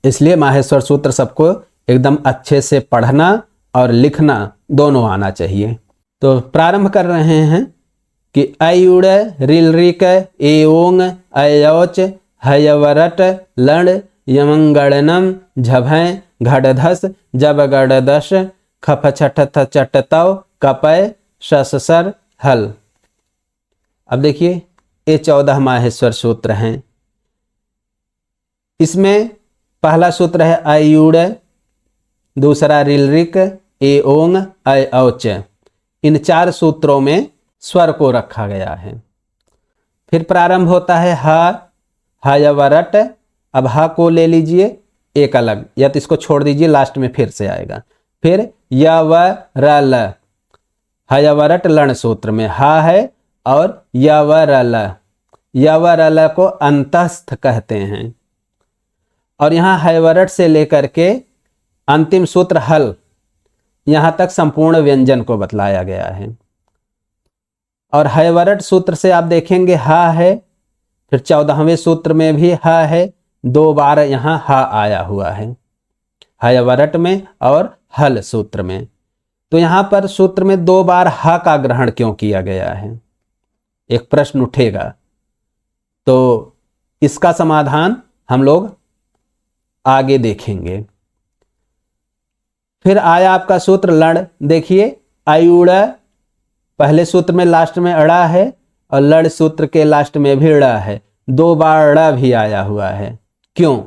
इसलिए माहेश्वर सूत्र सबको एकदम अच्छे से पढ़ना और लिखना दोनों आना चाहिए। तो प्रारंभ कर रहे हैं कि अयुड़ रिलरिक एओंग अयोच हयवरट लण यमंगणनम झभय घड़धस जब गड़दश खप छठ चटतव कपय शससर हल। अब देखिए ये 14 माहेश्वर सूत्र हैं। इसमें पहला सूत्र है अयुड़, दूसरा रिलरिक एओंग अयौच। इन 4 सूत्रों में स्वर को रखा गया है। फिर प्रारंभ होता है हयवरट। अब ह को ले लीजिए एक अलग, या तो इसको छोड़ दीजिए, लास्ट में फिर से आएगा। फिर यवरल, हयवरट लण सूत्र में ह है और यवरल, यवरल को अंतस्थ कहते हैं। और यहाँ हयवरट से लेकर के अंतिम सूत्र हल, यहाँ तक संपूर्ण व्यंजन को बतलाया गया है। और हयवरट सूत्र से आप देखेंगे ह है, फिर 14वें सूत्र में भी ह है, 2 बार यहाँ ह आया हुआ है, हयवरट में और हल सूत्र में। तो यहाँ पर सूत्र में 2 बार ह का ग्रहण क्यों किया गया है, एक प्रश्न उठेगा। तो इसका समाधान हम लोग आगे देखेंगे। फिर आया आपका सूत्र लड़। देखिए अयुड़ पहले सूत्र में लास्ट में अड़ा है और लड़ सूत्र के लास्ट में भी अड़ा है, 2 बार अड़ा भी आया हुआ है, क्यों?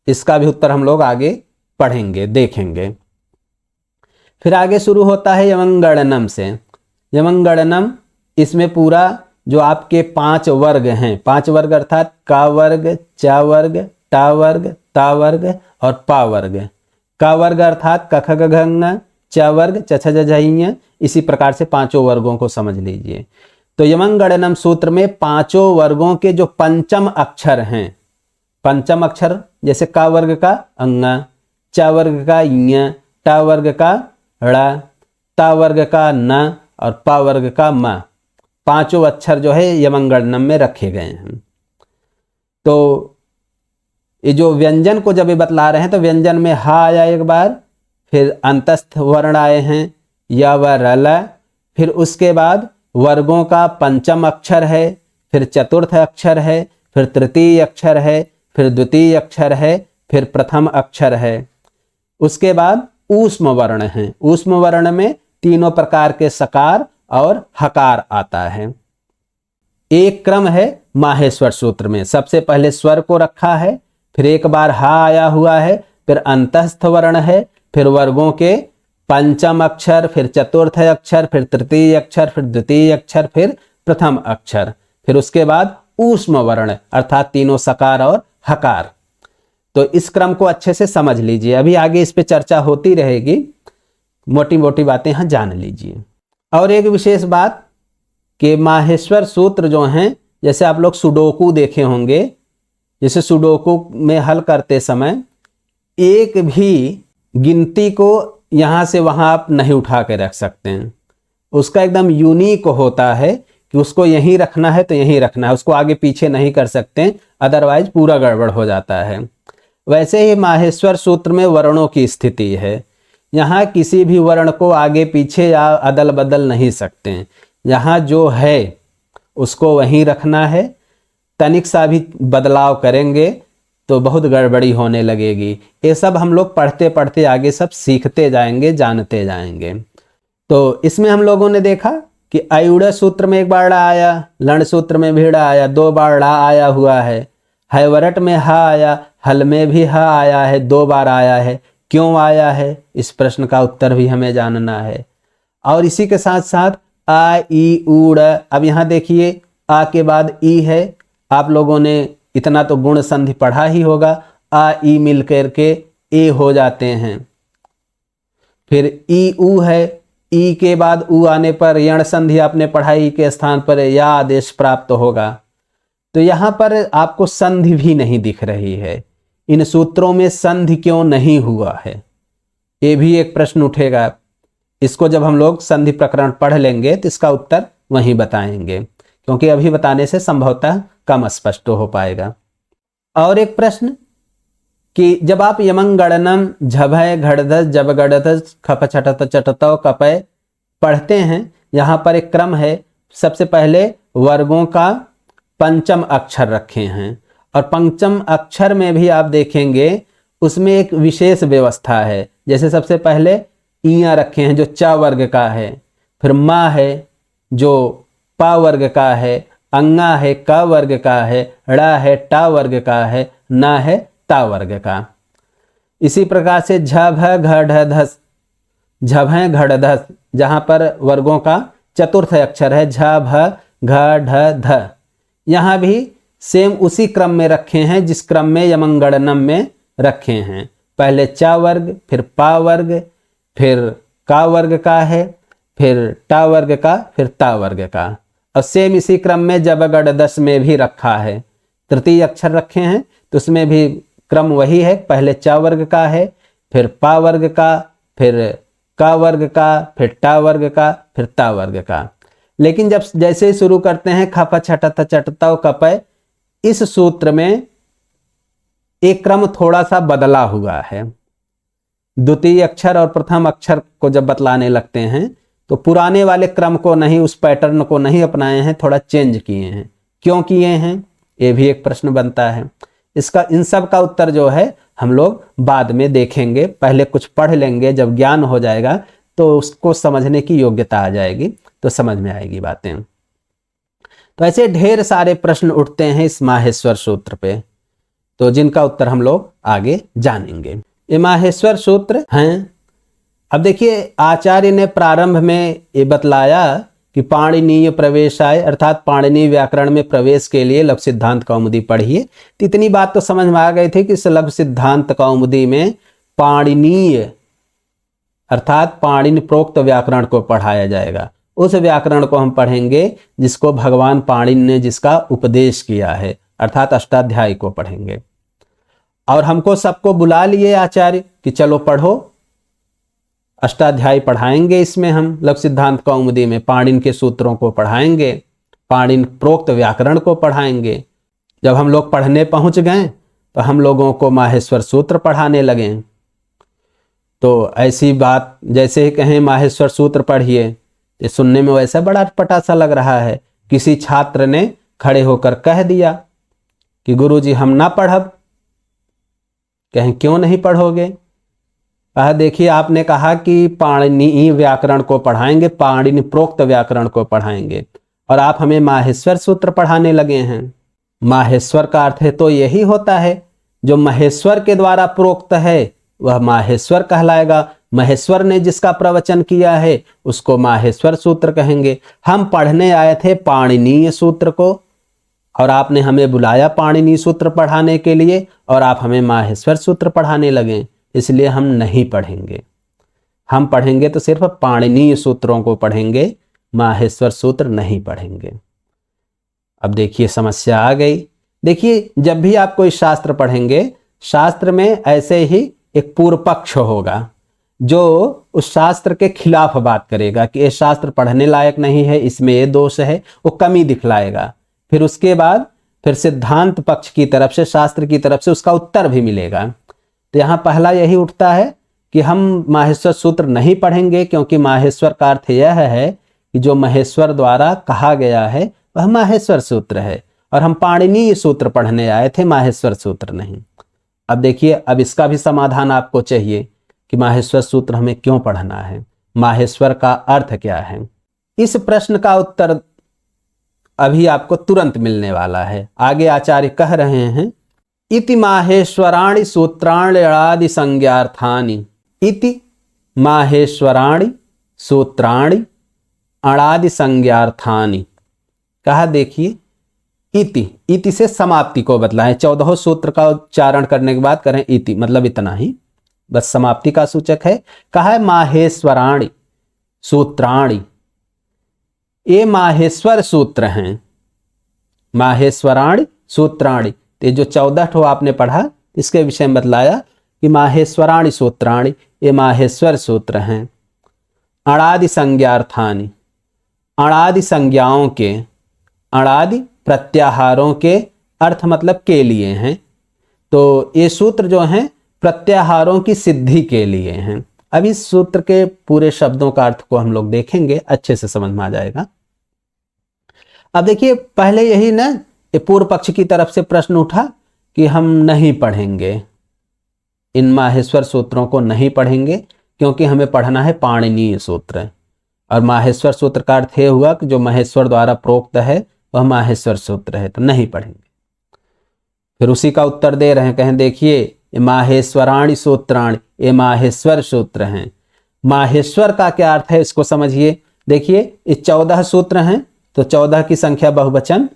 इसका भी उत्तर हम लोग आगे पढ़ेंगे, देखेंगे। फिर आगे शुरू होता है यमंगणनम से। यमंगणनम, इसमें पूरा जो आपके 5 वर्ग हैं, 5 वर्ग अर्थात का वर्ग, चा वर्ग, टा वर्ग, ता वर्ग और पा वर्ग। का वर्ग अर्थात कख गघ, चा वर्ग चछ जझ, इसी प्रकार से 5 वर्गों को समझ लीजिए। तो यमंगणनम सूत्र में 5 वर्गों के जो पंचम अक्षर हैं, पंचम अक्षर जैसे का वर्ग का अंग, चा वर्ग का य, टा वर्ग का ड़, ता वर्ग का न और पा वर्ग का म, 5 अक्षर जो है यमंगणनम में रखे गए हैं। तो ये जो व्यंजन को जब ये बतला रहे हैं तो व्यंजन में हा आया एक बार, फिर अंतस्थ वर्ण आए हैं या व रल, फिर उसके बाद वर्गों का पंचम अक्षर है, फिर चतुर्थ अक्षर है, फिर तृतीय अक्षर है, फिर द्वितीय अक्षर है, फिर प्रथम अक्षर है। उसके बाद ऊष्म वर्ण है। ऊष्म वर्ण में तीनों प्रकार के सकार और हकार आता है। एक क्रम है माहेश्वर सूत्र में, सबसे पहले स्वर को रखा है, फिर एक बार हा आया हुआ है, फिर अंतस्थ वर्ण है, फिर वर्गों के पंचम अक्षर, फिर चतुर्थ अक्षर, फिर तृतीय अक्षर, फिर द्वितीय अक्षर, फिर प्रथम अक्षर, फिर उसके बाद ऊष्म वर्ण अर्थात तीनों सकार और हकार। तो इस क्रम को अच्छे से समझ लीजिए, अभी आगे इस पे चर्चा होती रहेगी, मोटी मोटी बातें यहाँ जान लीजिए। और एक विशेष बात कि माहेश्वर सूत्र जो हैं, जैसे आप लोग सुडोकू देखे होंगे, जैसे सुडोकू में हल करते समय एक भी गिनती को यहाँ से वहाँ आप नहीं उठा के रख सकते हैं। उसका एकदम यूनिक होता है कि उसको यहीं रखना है तो यहीं रखना है, उसको आगे पीछे नहीं कर सकते, अदरवाइज पूरा गड़बड़ हो जाता है। वैसे ही माहेश्वर सूत्र में वर्णों की स्थिति है, यहाँ किसी भी वर्ण को आगे पीछे या अदल बदल नहीं सकते, यहाँ जो है उसको वहीं रखना है। तनिक सा भी बदलाव करेंगे तो बहुत गड़बड़ी होने लगेगी। ये सब हम लोग पढ़ते पढ़ते आगे सब सीखते जाएंगे, जानते जाएंगे। तो इसमें हम लोगों ने देखा कि अयुड़ सूत्र में एक बार ड़ा आया, लण सूत्र में भी ड़ा आया, 2 बार ड़ा आया हुआ है, हयवरट में हा आया, हल में भी हा आया है, 2 बार आया है। क्यों आया है, इस प्रश्न का उत्तर भी हमें जानना है। और इसी के साथ साथ आ ई ऊड़, अब यहाँ देखिए आ के बाद ई है, आप लोगों ने इतना तो गुण संधि पढ़ा ही होगा, आ ई मिल करके ए हो जाते हैं। फिर ई ऊ है, ई के बाद ऊ आने पर यण संधि आपने पढ़ाई के स्थान पर या आदेश प्राप्त होगा। तो यहां पर आपको संधि भी नहीं दिख रही है। इन सूत्रों में संधि क्यों नहीं हुआ है, ये भी एक प्रश्न उठेगा। इसको जब हम लोग संधि प्रकरण पढ़ लेंगे तो इसका उत्तर वहीं बताएंगे, क्योंकि अभी बताने से संभवतः कम स्पष्ट हो पाएगा। और एक प्रश्न कि जब आप यमंगणनम झभय घड़धस जब गड़धस खप छटत चटतौ कपय पढ़ते हैं, यहाँ पर एक क्रम है। सबसे पहले वर्गों का पंचम अक्षर रखे हैं, और पंचम अक्षर में भी आप देखेंगे उसमें एक विशेष व्यवस्था है। जैसे सबसे पहले इया रखे हैं जो च वर्ग का है, फिर मा है जो पा वर्ग का है, अंगा है क वर्ग का है, ड़ा है टा वर्ग का है, ना है ता वर्ग का। इसी प्रकार से झभ घढ़धस झभ घढ़धस, जहां पर वर्गों का चतुर्थ अक्षर है झभ घढ़ध, यहां भी सेम उसी क्रम में रखे हैं जिस क्रम में यमंगणनम में रखे हैं। पहले चा वर्ग, फिर पा वर्ग, फिर का वर्ग का है, फिर टा वर्ग का, फिर ता वर्ग का। और सेम इसी क्रम में जब गड़दस में भी रखा है, तृतीय अक्षर रखे हैं तो उसमें भी क्रम वही है। पहले चा वर्ग का है, फिर पा वर्ग का, फिर का वर्ग का, फिर टा वर्ग का, फिर ता वर्ग का। लेकिन जब जैसे ही शुरू करते हैं खप छटत चटतौ कपय, इस सूत्र में एक क्रम थोड़ा सा बदला हुआ है। द्वितीय अक्षर और प्रथम अक्षर को जब बतलाने लगते हैं तो पुराने वाले क्रम को नहीं, उस पैटर्न को नहीं अपनाए हैं, थोड़ा चेंज किए हैं। क्यों किए हैं, ये भी एक प्रश्न बनता है। इसका इन सब का उत्तर जो है हम लोग बाद में देखेंगे। पहले कुछ पढ़ लेंगे, जब ज्ञान हो जाएगा तो उसको समझने की योग्यता आ जाएगी, तो समझ में आएगी बातें। तो ऐसे ढेर सारे प्रश्न उठते हैं इस माहेश्वर सूत्र पे, तो जिनका उत्तर हम लोग आगे जानेंगे। ये माहेश्वर सूत्र हैं। अब देखिए, आचार्य ने प्रारंभ में ये बतलाया कि पाणिनीय प्रवेशाय, अर्थात पाणिनीय व्याकरण में प्रवेश के लिए लघु सिद्धांत कौमुदी पढ़िए। तो इतनी बात तो समझ में आ गई थी कि इस लघु सिद्धांत कौमुदी में पाणिनीय अर्थात पाणिनि प्रोक्त व्याकरण को पढ़ाया जाएगा। उस व्याकरण को हम पढ़ेंगे जिसको भगवान पाणिनि ने जिसका उपदेश किया है, अर्थात अष्टाध्यायी को पढ़ेंगे। और हमको सबको बुला लिए आचार्य कि चलो पढ़ो, अष्टाध्यायी पढ़ाएंगे। इसमें हम लघु सिद्धांत कौमुदी में पाणिनि के सूत्रों को पढ़ाएंगे, पाणिनि प्रोक्त व्याकरण को पढ़ाएंगे। जब हम लोग पढ़ने पहुंच गए तो हम लोगों को माहेश्वर सूत्र पढ़ाने लगे। तो ऐसी बात, जैसे ही कहें माहेश्वर सूत्र पढ़िए, ये सुनने में वैसा बड़ा अटपटा सा लग रहा है। किसी छात्र ने खड़े होकर कह दिया कि गुरुजी हम ना पढ़ब। कहें क्यों नहीं पढ़ोगे? देखिए, आपने कहा कि पाणिनि व्याकरण को पढ़ाएंगे, पाणिनि प्रोक्त व्याकरण को पढ़ाएंगे, और आप हमें माहेश्वर सूत्र पढ़ाने लगे हैं। माहेश्वर का अर्थ है तो यही होता है, जो महेश्वर के द्वारा प्रोक्त है वह माहेश्वर कहलाएगा। महेश्वर ने जिसका प्रवचन किया है उसको माहेश्वर सूत्र कहेंगे। हम पढ़ने आए थे पाणिनीय सूत्र को, और आपने हमें बुलाया पाणिनीय सूत्र पढ़ाने के लिए, और आप हमें माहेश्वर सूत्र पढ़ाने लगे, इसलिए हम नहीं पढ़ेंगे। हम पढ़ेंगे तो सिर्फ पाणिनीय सूत्रों को पढ़ेंगे, माहेश्वर सूत्र नहीं पढ़ेंगे। अब देखिए समस्या आ गई। देखिए, जब भी आप कोई शास्त्र पढ़ेंगे, शास्त्र में ऐसे ही एक पूर्व पक्ष होगा जो उस शास्त्र के खिलाफ बात करेगा कि ये शास्त्र पढ़ने लायक नहीं है, इसमें ये दोष है, वो कमी दिखलाएगा। फिर उसके बाद फिर सिद्धांत पक्ष की तरफ से, शास्त्र की तरफ से उसका उत्तर भी मिलेगा। तो यहाँ पहला यही उठता है कि हम माहेश्वर सूत्र नहीं पढ़ेंगे, क्योंकि माहेश्वर का अर्थ यह है कि जो महेश्वर द्वारा कहा गया है वह माहेश्वर सूत्र है, और हम पाणिनीय सूत्र पढ़ने आए थे, माहेश्वर सूत्र नहीं। अब देखिए, अब इसका भी समाधान आपको चाहिए कि माहेश्वर सूत्र हमें क्यों पढ़ना है, माहेश्वर का अर्थ क्या है। इस प्रश्न का उत्तर अभी आपको तुरंत मिलने वाला है। आगे आचार्य कह रहे हैं, इति माहेश्वराणि सूत्राणि अणादि संज्ञार्थानि। इति माहेश्वराणि सूत्राणि अणादि संज्ञार्थानि। कहा देखिए, इति से समाप्ति को बतला है। 14 सूत्र का उच्चारण करने के बाद करें इति, मतलब इतना ही, बस समाप्ति का सूचक है। कहा है माहेश्वराणि सूत्राणि, ये माहेश्वर सूत्र हैं। माहेश्वराणि सूत्राणि। ये जो 14 ठो आपने पढ़ा इसके विषय में बतलाया कि माहेश्वराणि सूत्राणि, ये माहेश्वर सूत्र हैं। अणादि संज्ञार्थानि, अणादि संज्ञाओं के, अणादि प्रत्याहारों के अर्थ मतलब के लिए हैं। तो ये सूत्र जो हैं प्रत्याहारों की सिद्धि के लिए हैं। अब इस सूत्र के पूरे शब्दों का अर्थ को हम लोग देखेंगे, अच्छे से समझ में आ जाएगा। अब देखिए पहले यही ना पूर्व पक्ष की तरफ से प्रश्न उठा कि हम नहीं पढ़ेंगे, इन माहेश्वर सूत्रों को नहीं पढ़ेंगे क्योंकि हमें पढ़ना है पाणिनीय सूत्र। और माहेश्वर सूत्र का अर्थ यह हुआ कि जो महेश्वर द्वारा प्रोक्त है वह माहेश्वर सूत्र है, तो नहीं पढ़ेंगे। फिर उसी का उत्तर दे रहे हैं, कहें देखिए ये माहेश्वराणि सूत्राणि, ये माहेश्वर सूत्र हैं। माहेश्वर का क्या अर्थ है इसको समझिए। देखिए ये 14 सूत्र हैं, तो 14 की संख्या बहुवचन,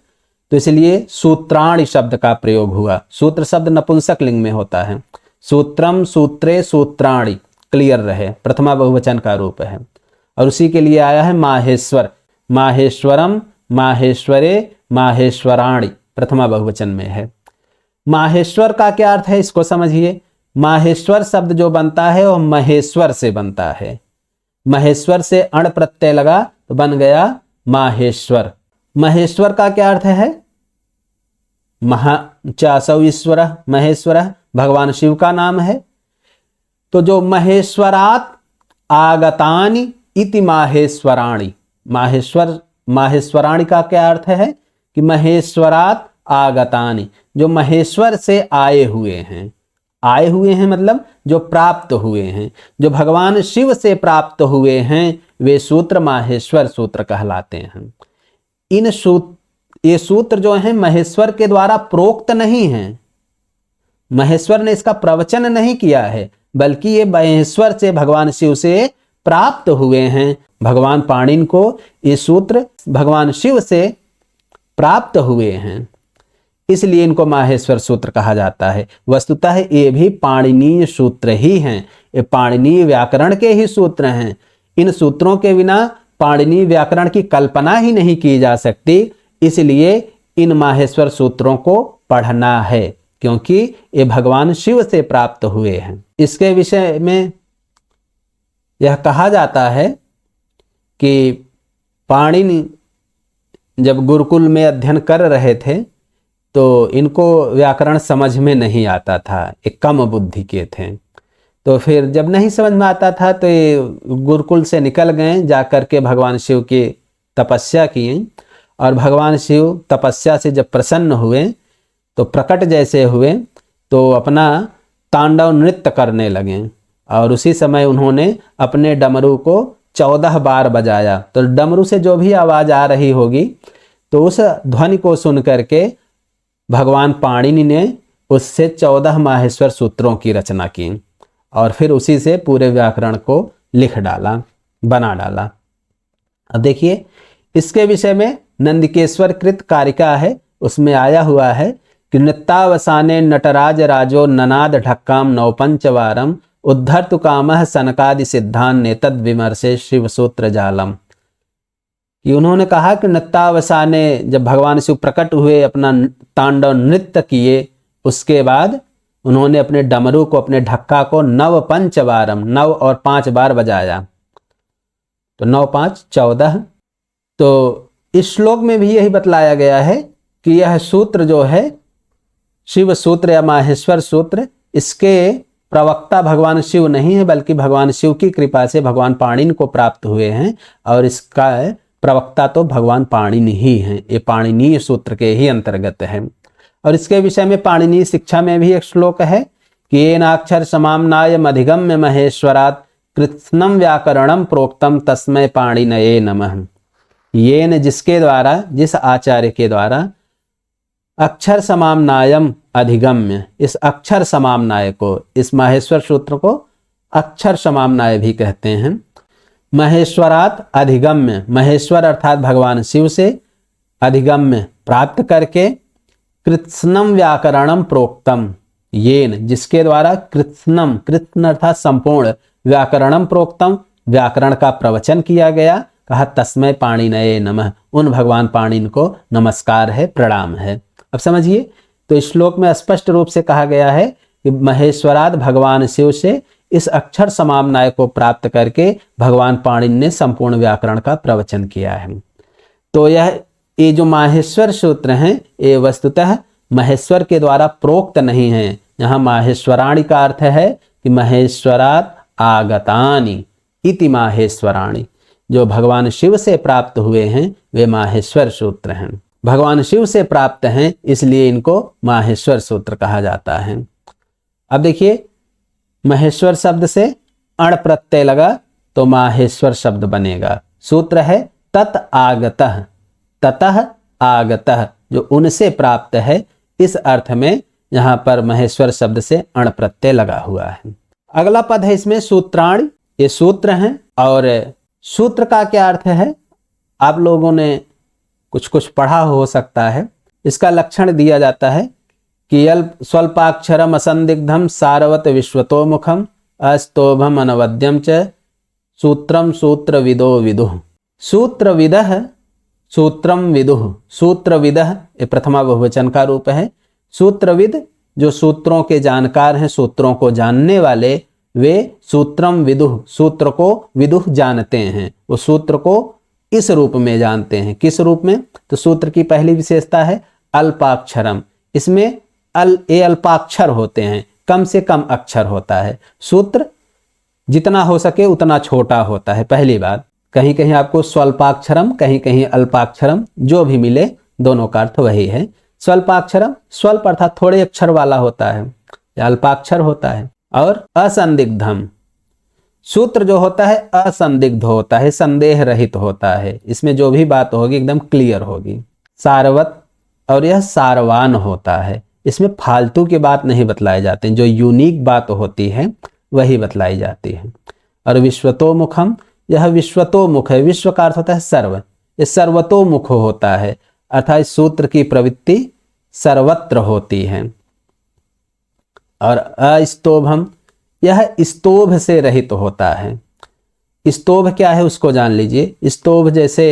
तो इसलिए सूत्राणि शब्द का प्रयोग हुआ। सूत्र शब्द नपुंसक लिंग में होता है। सूत्रम, सूत्रे, सूत्राणि, क्लियर रहे, प्रथमा बहुवचन का रूप है। और उसी के लिए आया है माहेश्वर, माहेश्वरम, माहेश्वरे, माहेश्वराणि, प्रथमा बहुवचन में है। माहेश्वर का क्या अर्थ है इसको समझिए। माहेश्वर शब्द जो बनता है वह महेश्वर से बनता है। महेश्वर से अण प्रत्यय लगा तो बन गया माहेश्वर। महेश्वर का क्या अर्थ है? चासौ ईश्वर महेश्वर, भगवान शिव का नाम है। तो जो महेश्वरात आगतानि इति माहेश्वराणि, माहेश्वर, माहेश्वराणि का क्या अर्थ है कि महेश्वरात आगतानि, जो महेश्वर से आए हुए हैं। आए हुए हैं मतलब जो प्राप्त हुए हैं, जो भगवान शिव से प्राप्त हुए हैं वे सूत्र माहेश्वर सूत्र कहलाते हैं। ये सूत्र जो हैं महेश्वर के द्वारा प्रोक्त नहीं हैं, महेश्वर ने इसका प्रवचन नहीं किया है, बल्कि ये महेश्वर से, भगवान शिव से प्राप्त हुए हैं। भगवान पाणिनि को ये सूत्र भगवान शिव से प्राप्त हुए हैं, इसलिए इनको माहेश्वर सूत्र कहा जाता है। वस्तुतः ये भी पाणिनीय सूत्र ही हैं, ये पाणिनीय व्याकरण के ही सूत्र हैं। इन सूत्रों के बिना पाणिनीय व्याकरण की कल्पना ही नहीं की जा सकती, इसलिए इन माहेश्वर सूत्रों को पढ़ना है, क्योंकि ये भगवान शिव से प्राप्त हुए हैं। इसके विषय में यह कहा जाता है कि पाणिनि जब गुरुकुल में अध्ययन कर रहे थे तो इनको व्याकरण समझ में नहीं आता था, एक कम बुद्धि के थे। तो फिर जब नहीं समझ में आता था तो ये गुरुकुल से निकल गए, जाकर के भगवान शिव की तपस्या किए। और भगवान शिव तपस्या से जब प्रसन्न हुए तो प्रकट जैसे हुए तो अपना तांडव नृत्य करने लगे। और उसी समय उन्होंने अपने डमरू को 14 बार बजाया। तो डमरू से जो भी आवाज़ आ रही होगी तो उस ध्वनि को सुन करके भगवान पाणिनि ने उससे 14 माहेश्वर सूत्रों की रचना की और फिर उसी से पूरे व्याकरण को लिख डाला, बना डाला। अब देखिए इसके विषय में नंदिकेश्वर कृत कारिका है, उसमें आया हुआ है कि नृत्तावसाने नटराज राजो ननाद ढक्काम नवपंचवारम उद्धर्तु कामः सनकादि सिद्धान नेतद विमर्शे शिव सूत्र जालम। कि उन्होंने कहा कि नृत्तावसाने, जब भगवान शिव प्रकट हुए, अपना तांडव नृत्य किए, उसके बाद उन्होंने अपने डमरू को, अपने ढक्का को 9 पंचवारम, 9 और 5 बार बजाया। तो 9 5 14। तो इस श्लोक में भी यही बतलाया गया है कि यह सूत्र जो है शिव सूत्र या माहेश्वर सूत्र, इसके प्रवक्ता भगवान शिव नहीं है, बल्कि भगवान शिव की कृपा से भगवान पाणिनि को प्राप्त हुए हैं। और इसका प्रवक्ता तो भगवान पाणिनि ही हैं, ये पाणिनीय सूत्र के ही अंतर्गत है। और इसके विषय में पाणिनीय शिक्षा में भी एक श्लोक है कि येनाक्षर समाम्नायम अधिगम्य महेश्वरात् कृत्स्नम व्याकरणम प्रोक्तम तस्मै पाणिनये नमः। येन, जिसके द्वारा, जिस आचार्य के द्वारा अक्षर समाम्नायम अधिगम्य, इस अक्षर समाम्नाय को, इस माहेश्वर सूत्र को अक्षर समाम्नाय भी कहते हैं। महेश्वरात अधिगम्य, महेश्वर अर्थात भगवान शिव से, अधिगम्य प्राप्त करके, कृत्स्नम व्याकरणम प्रोक्तम, येन, जिसके द्वारा, कृत्स्नम, कृत्स्न अर्थात संपूर्ण, व्याकरणम प्रोक्तम, व्याकरण का प्रवचन किया गया, कहा तस्मै पाणिनये नमः, उन भगवान पाणिन को नमस्कार है, प्रणाम है। अब समझिए, तो इस श्लोक में स्पष्ट रूप से कहा गया है कि महेश्वराद भगवान शिव से इस अक्षर समाम्नाय को प्राप्त करके भगवान पाणिन ने संपूर्ण व्याकरण का प्रवचन किया है। तो ये जो माहेश्वर सूत्र हैं ये वस्तुतः महेश्वर के द्वारा प्रोक्त नहीं है। यहाँ माहेश्वराणी का अर्थ है कि महेश्वरात आगतानि इति माहेश्वराणी, जो भगवान शिव से प्राप्त हुए हैं वे माहेश्वर सूत्र हैं। भगवान शिव से प्राप्त हैं इसलिए इनको माहेश्वर सूत्र कहा जाता है। अब देखिए, महेश्वर शब्द से अण प्रत्यय लगा तो माहेश्वर शब्द बनेगा। सूत्र है तत आगतः, ततः आगतः, जो उनसे प्राप्त है, इस अर्थ में यहां पर महेश्वर शब्द से अण प्रत्यय लगा हुआ है। अगला पद है इसमें सूत्राणि, ये सूत्र हैं। और सूत्र का क्या अर्थ है आप लोगों ने कुछ कुछ पढ़ा हो सकता है। इसका लक्षण दिया जाता है कि स्वल्पाक्षरम असंदिग्धम सारवत विश्वतोमुखम अस्तोभम अनवद्यम च सूत्रम सूत्र विदो विदुः। सूत्रविदः सूत्रम विदुः, सूत्रविदः ये प्रथमा बहुवचन का रूप है। सूत्रविद जो सूत्रों के जानकार हैं, सूत्रों को जानने वाले, वे सूत्रम विदुः, सूत्र को विदुः जानते हैं। वो सूत्र को इस रूप में जानते हैं। किस रूप में? तो सूत्र की पहली विशेषता है अल्पाक्षरम, इसमें अल्पाक्षर होते हैं, कम से कम अक्षर होता है। सूत्र जितना हो सके उतना छोटा होता है, पहली बात। कहीं कहीं आपको स्वल्पाक्षरम, कहीं कहीं अल्पाक्षरम, जो भी मिले दोनों का अर्थ वही है। स्वल्पाक्षरम, स्वल्प अर्थात थोड़े अक्षर वाला होता है, या अल्पाक्षर होता है। और असंदिग्धम, सूत्र जो होता है असंदिग्ध होता है, संदेह रहित होता है, इसमें जो भी बात होगी एकदम क्लियर होगी। सारवत, और यह सारवान होता है, इसमें फालतू की बात नहीं बतलाए जाते हैं, जो यूनिक बात होती है वही बतलाई जाती है। और विश्वतोमुखम, यह विश्वतोमुख है, विश्व का अर्थ होता है सर्व, ये सर्वतोमुख होता है, अर्थात इस सूत्र की प्रवृत्ति सर्वत्र होती है। और अस्तोभम, यह स्तोभ से रहित होता है। स्तोभ क्या है उसको जान लीजिए। स्तोभ जैसे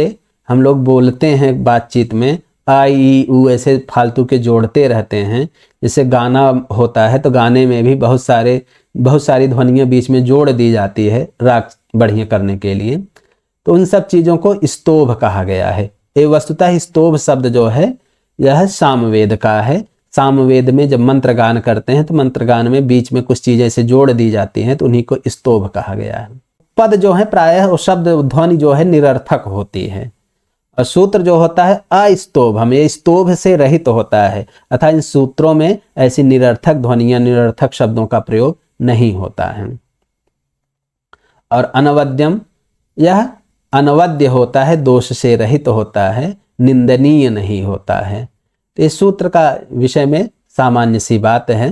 हम लोग बोलते हैं बातचीत में, आई ई ऊ ऐसे फालतू के जोड़ते रहते हैं। जैसे गाना होता है तो गाने में भी बहुत सारी ध्वनियाँ बीच में जोड़ दी जाती है राग बढ़िया करने के लिए, तो उन सब चीज़ों को स्तोभ कहा गया है। ये वस्तुतः स्तोभ शब्द जो है यह सामवेद का है। सामवेद में जब मंत्र गान करते हैं तो मंत्र गान में बीच में कुछ चीजें ऐसे जोड़ दी जाती हैं, तो उन्हीं को स्तोभ कहा गया है। पद जो है प्रायः वो शब्द ध्वनि जो है निरर्थक होती है, और सूत्र जो होता है अस्तोभ, हम ये स्तोभ से रहित होता है, अर्थात इन सूत्रों में ऐसी निरर्थक ध्वनियां, निरर्थक शब्दों का प्रयोग नहीं होता है। और अनवद्यम, यह अनवद्य होता है, दोष से रहित होता है, निंदनीय नहीं होता है। तो इस सूत्र का विषय में सामान्य सी बात है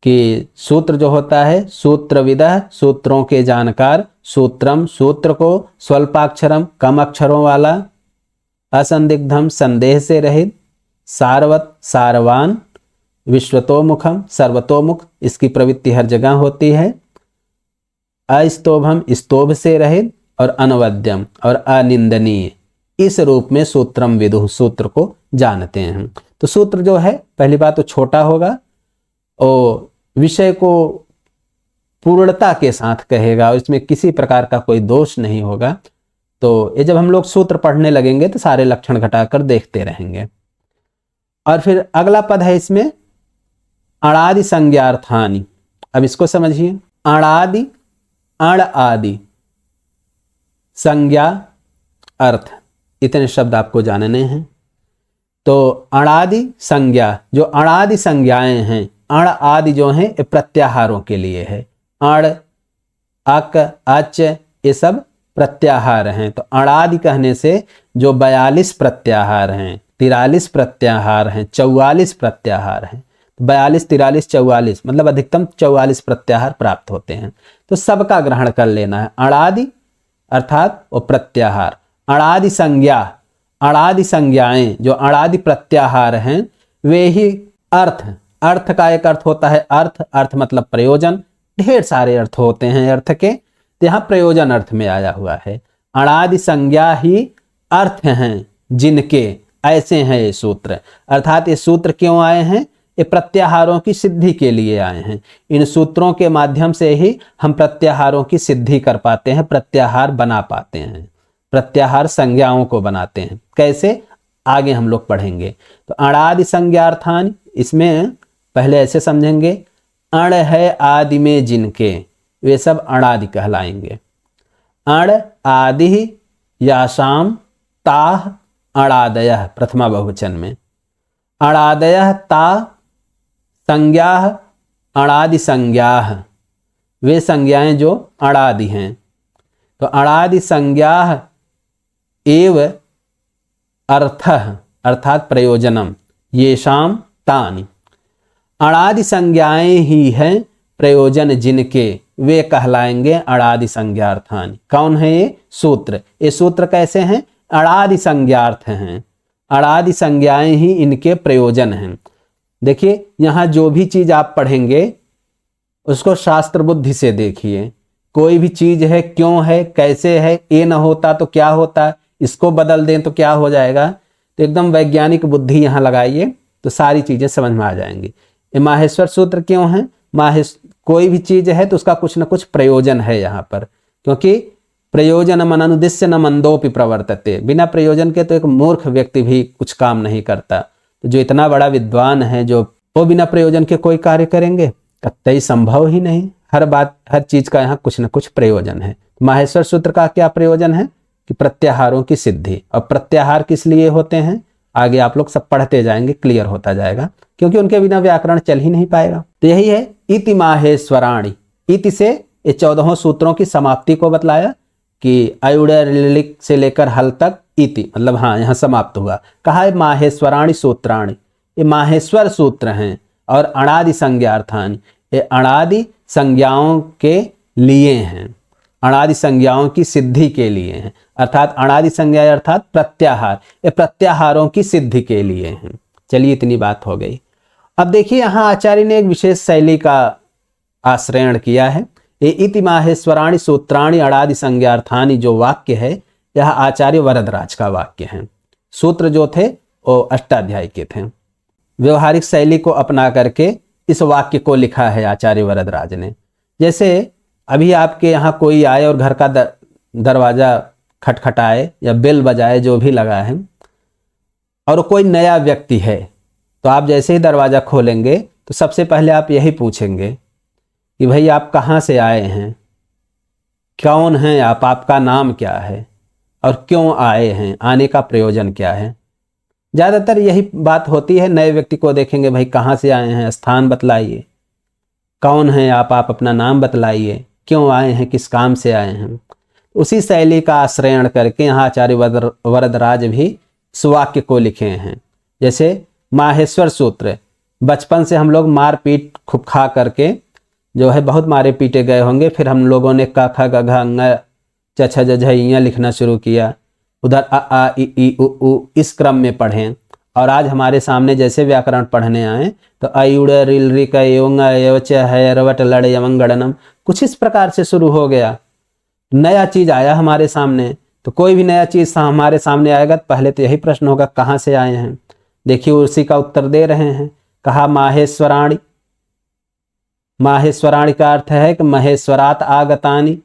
कि सूत्र जो होता है सूत्रविदः, सूत्रों के जानकार, सूत्रम, सूत्र को, स्वल्पाक्षरम, कम अक्षरों वाला, असंदिग्धम, संदेह से रहित, सारवत, सारवान, विश्वतोमुखम, सर्वतोमुख, इसकी प्रवृत्ति हर जगह होती है, अस्तोभम, स्तोभ से रहित, और अनवद्यम और अनिंदनीय, इस रूप में सूत्रम विदुः, सूत्र को जानते हैं। तो सूत्र जो है पहली बात तो छोटा होगा और विषय को पूर्णता के साथ कहेगा और इसमें किसी प्रकार का कोई दोष नहीं होगा। तो ये जब हम लोग सूत्र पढ़ने लगेंगे तो सारे लक्षण घटाकर देखते रहेंगे। और फिर अगला पद है इसमें अणादि संज्ञार्थानि। अब इसको समझिए, अणादि, अण आदि, संज्ञा, अर्थ, इतने शब्द आपको जानने हैं। तो अणादि संज्ञा, जो अणादि संज्ञाएं हैं, अण आदि जो हैं ये प्रत्याहारों के लिए है। अण, अक, अच, ये सब प्रत्याहार हैं। तो अणादि कहने से जो 42 प्रत्याहार हैं, 43 प्रत्याहार हैं, 44 प्रत्याहार हैं, 42, 43, 44 मतलब अधिकतम 44 प्रत्याहार प्राप्त होते हैं। तो सबका ग्रहण कर लेना है। अणादि अर्थात वो प्रत्याहार, अणादि संज्ञा, अणादि संज्ञाएं जो अणादि प्रत्याहार हैं वे ही अर्थ, अर्थ का एक अर्थ होता है अर्थ, अर्थ मतलब प्रयोजन, ढेर सारे अर्थ होते हैं अर्थ के, तो यहाँ प्रयोजन अर्थ में आया हुआ है। अणादि संज्ञा ही अर्थ हैं जिनके, ऐसे हैं ये सूत्र। अर्थात ये सूत्र क्यों आए हैं? ये प्रत्याहारों की सिद्धि के लिए आए हैं। इन सूत्रों के माध्यम से ही हम प्रत्याहारों की सिद्धि कर पाते हैं, प्रत्याहार बना पाते हैं, प्रत्याहार संज्ञाओं को बनाते हैं। कैसे? आगे हम लोग पढ़ेंगे। तो अणादि संज्ञार्थान, इसमें पहले ऐसे समझेंगे, अण है आदि में जिनके, वे सब अणादि कहलाएंगे। अण आदि यासाम ताह अणादयः, प्रथमा बहुवचन में। अणादयः ता संज्ञाः अणादि संज्ञाः, वे संज्ञाएं जो अणादि हैं। तो अणादि संज्ञाः एव अर्थः, अर्थात प्रयोजनम, येषाम तानि। अणादि संज्ञाएं ही हैं प्रयोजन जिनके, वे कहलाएंगे अणादि संज्ञार्थानि। कौन है ये? सूत्र। ये सूत्र कैसे हैं? अणादि संज्ञार्थ हैं, अणादि संज्ञाएं ही इनके प्रयोजन हैं। देखिए, यहाँ जो भी चीज आप पढ़ेंगे उसको शास्त्र बुद्धि से देखिए। कोई भी चीज है, क्यों है, कैसे है, ये न होता तो क्या होता, इसको बदल दें तो क्या हो जाएगा, तो एकदम वैज्ञानिक बुद्धि यहाँ लगाइए तो सारी चीजें समझ में आ जाएंगी। ये माहेश्वर सूत्र क्यों है? कोई भी चीज है तो उसका कुछ न कुछ प्रयोजन है यहाँ पर, क्योंकि प्रयोजन मन अनुद्देश्य न मंदोपि प्रवर्तते, बिना प्रयोजन के तो एक मूर्ख व्यक्ति भी कुछ काम नहीं करता। तो जो इतना बड़ा विद्वान है, जो वो बिना प्रयोजन के कोई कार्य करेंगे? कतई संभव ही नहीं। हर बात, हर चीज का यहाँ कुछ न कुछ प्रयोजन है। माहेश्वर सूत्र का क्या प्रयोजन है? कि प्रत्याहारों की सिद्धि। और प्रत्याहार किस लिए होते हैं? आगे आप लोग सब पढ़ते जाएंगे, क्लियर होता जाएगा, क्योंकि उनके बिना व्याकरण चल ही नहीं पाएगा। तो यही है इति माहेश्वराणि। इति से ये 14 सूत्रों की समाप्ति को बतलाया कि अयुडलिक से लेकर हल तक इति, मतलब हाँ, यहाँ समाप्त हुआ। कहा है माहेश्वराणि सूत्राणि, ये माहेश्वर सूत्र हैं। और अणादि संज्ञार्थानि, ये अणादि संज्ञाओं के लिए हैं, अणादि संज्ञाओं की सिद्धि के लिए हैं। अर्थात अणादि संज्ञा अर्थात प्रत्याहार, ये प्रत्याहारों की सिद्धि के लिए हैं। चलिए, इतनी बात हो गई। अब देखिए, यहाँ आचार्य ने एक विशेष शैली का आश्रयण किया है। ये इति माहेश्वराणि सूत्राणि अणादि संज्ञार्थानि जो वाक्य है, यह आचार्य वरदराज का वाक्य है। सूत्र जो थे वो अष्टाध्यायी के थे। व्यवहारिक शैली को अपना करके इस वाक्य को लिखा है आचार्य वरदराज ने। जैसे अभी आपके यहाँ कोई आए और घर का दरवाजा खटखटाए या बेल बजाए, जो भी लगा है, और कोई नया व्यक्ति है, तो आप जैसे ही दरवाजा खोलेंगे तो सबसे पहले आप यही पूछेंगे कि भाई आप कहाँ से आए हैं, कौन हैं आप, आपका नाम क्या है और क्यों आए हैं, आने का प्रयोजन क्या है। ज़्यादातर यही बात होती है। नए व्यक्ति को देखेंगे, भाई कहाँ से आए हैं, स्थान बतलाइए, कौन हैं आप अपना नाम बतलाइए, क्यों आए हैं, किस काम से आए हैं। उसी शैली का आश्रयण करके यहाँ आचार्य वरदराज भी इस वाक्य को लिखे हैं। जैसे माहेश्वर सूत्र, बचपन से हम लोग मार पीट खूब खा करके जो है बहुत मारे पीटे गए होंगे, फिर हम लोगों ने क ख ग घ ङ च छ ज झ ञ लिखना शुरू किया, उधर अ आ इ ई उ ऊ इस क्रम में पढ़ें। और आज हमारे सामने जैसे व्याकरण पढ़ने आए तो अयुड़ रिल रि क योंग च है रवट लड़ यमंगड़नम, कुछ इस प्रकार से शुरू हो गया। नया चीज आया हमारे सामने, तो कोई भी नया चीज हमारे सामने आएगा तो पहले तो यही प्रश्न होगा, कहाँ से आए हैं। देखिए, उसी का उत्तर दे रहे हैं। कहा माहेश्वराणि, माहेश्वराणि का अर्थ है कि महेश्वरात आगतानि,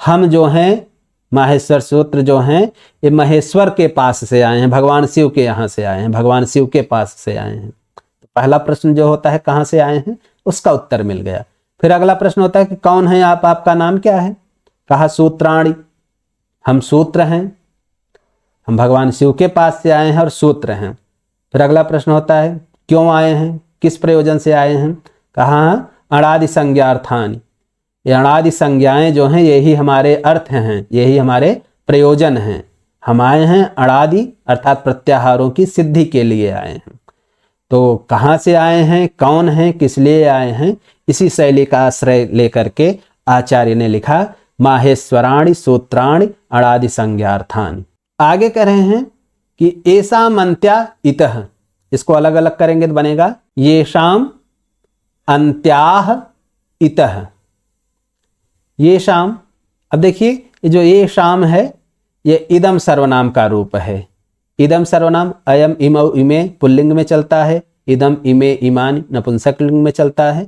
हम जो हैं, माहेश्वर सूत्र जो हैं, ये महेश्वर के पास से आए हैं, भगवान शिव के यहाँ से आए हैं, भगवान शिव के पास से आए हैं। तो पहला प्रश्न जो होता है कहाँ से आए हैं, उसका उत्तर मिल गया। फिर अगला प्रश्न होता है कि कौन है आप, आपका नाम क्या है। कहा सूत्राणि, हम सूत्र हैं, हम भगवान शिव के पास से आए हैं और सूत्र हैं। फिर अगला प्रश्न होता है क्यों आए हैं, किस प्रयोजन से आए हैं। कहा अणादि संज्ञार्थानि, ये अणादि संज्ञाएं जो हैं यही हमारे अर्थ हैं, यही हमारे प्रयोजन हैं। हम आए हैं अणादि अर्थात प्रत्याहारों की सिद्धि के लिए आए हैं। तो कहाँ से आए हैं, कौन हैं, किस लिए आए हैं, इसी शैली का आश्रय लेकर के आचार्य ने लिखा माहेश्वराणि सूत्राणि अणादि संज्ञार्थानि। आगे कह रहे हैं कि येषाम् अन्त्या इतः, इसको अलग अलग करेंगे तो बनेगा येषाम् अन्त्याः इतः। येषाम्, अब देखिए ये जो येषाम् है ये इदम सर्वनाम का रूप है। इदम सर्वनाम अयम इमौ इमे पुल्लिंग में चलता है, इदम इमे इमानि नपुंसकलिंग में चलता है।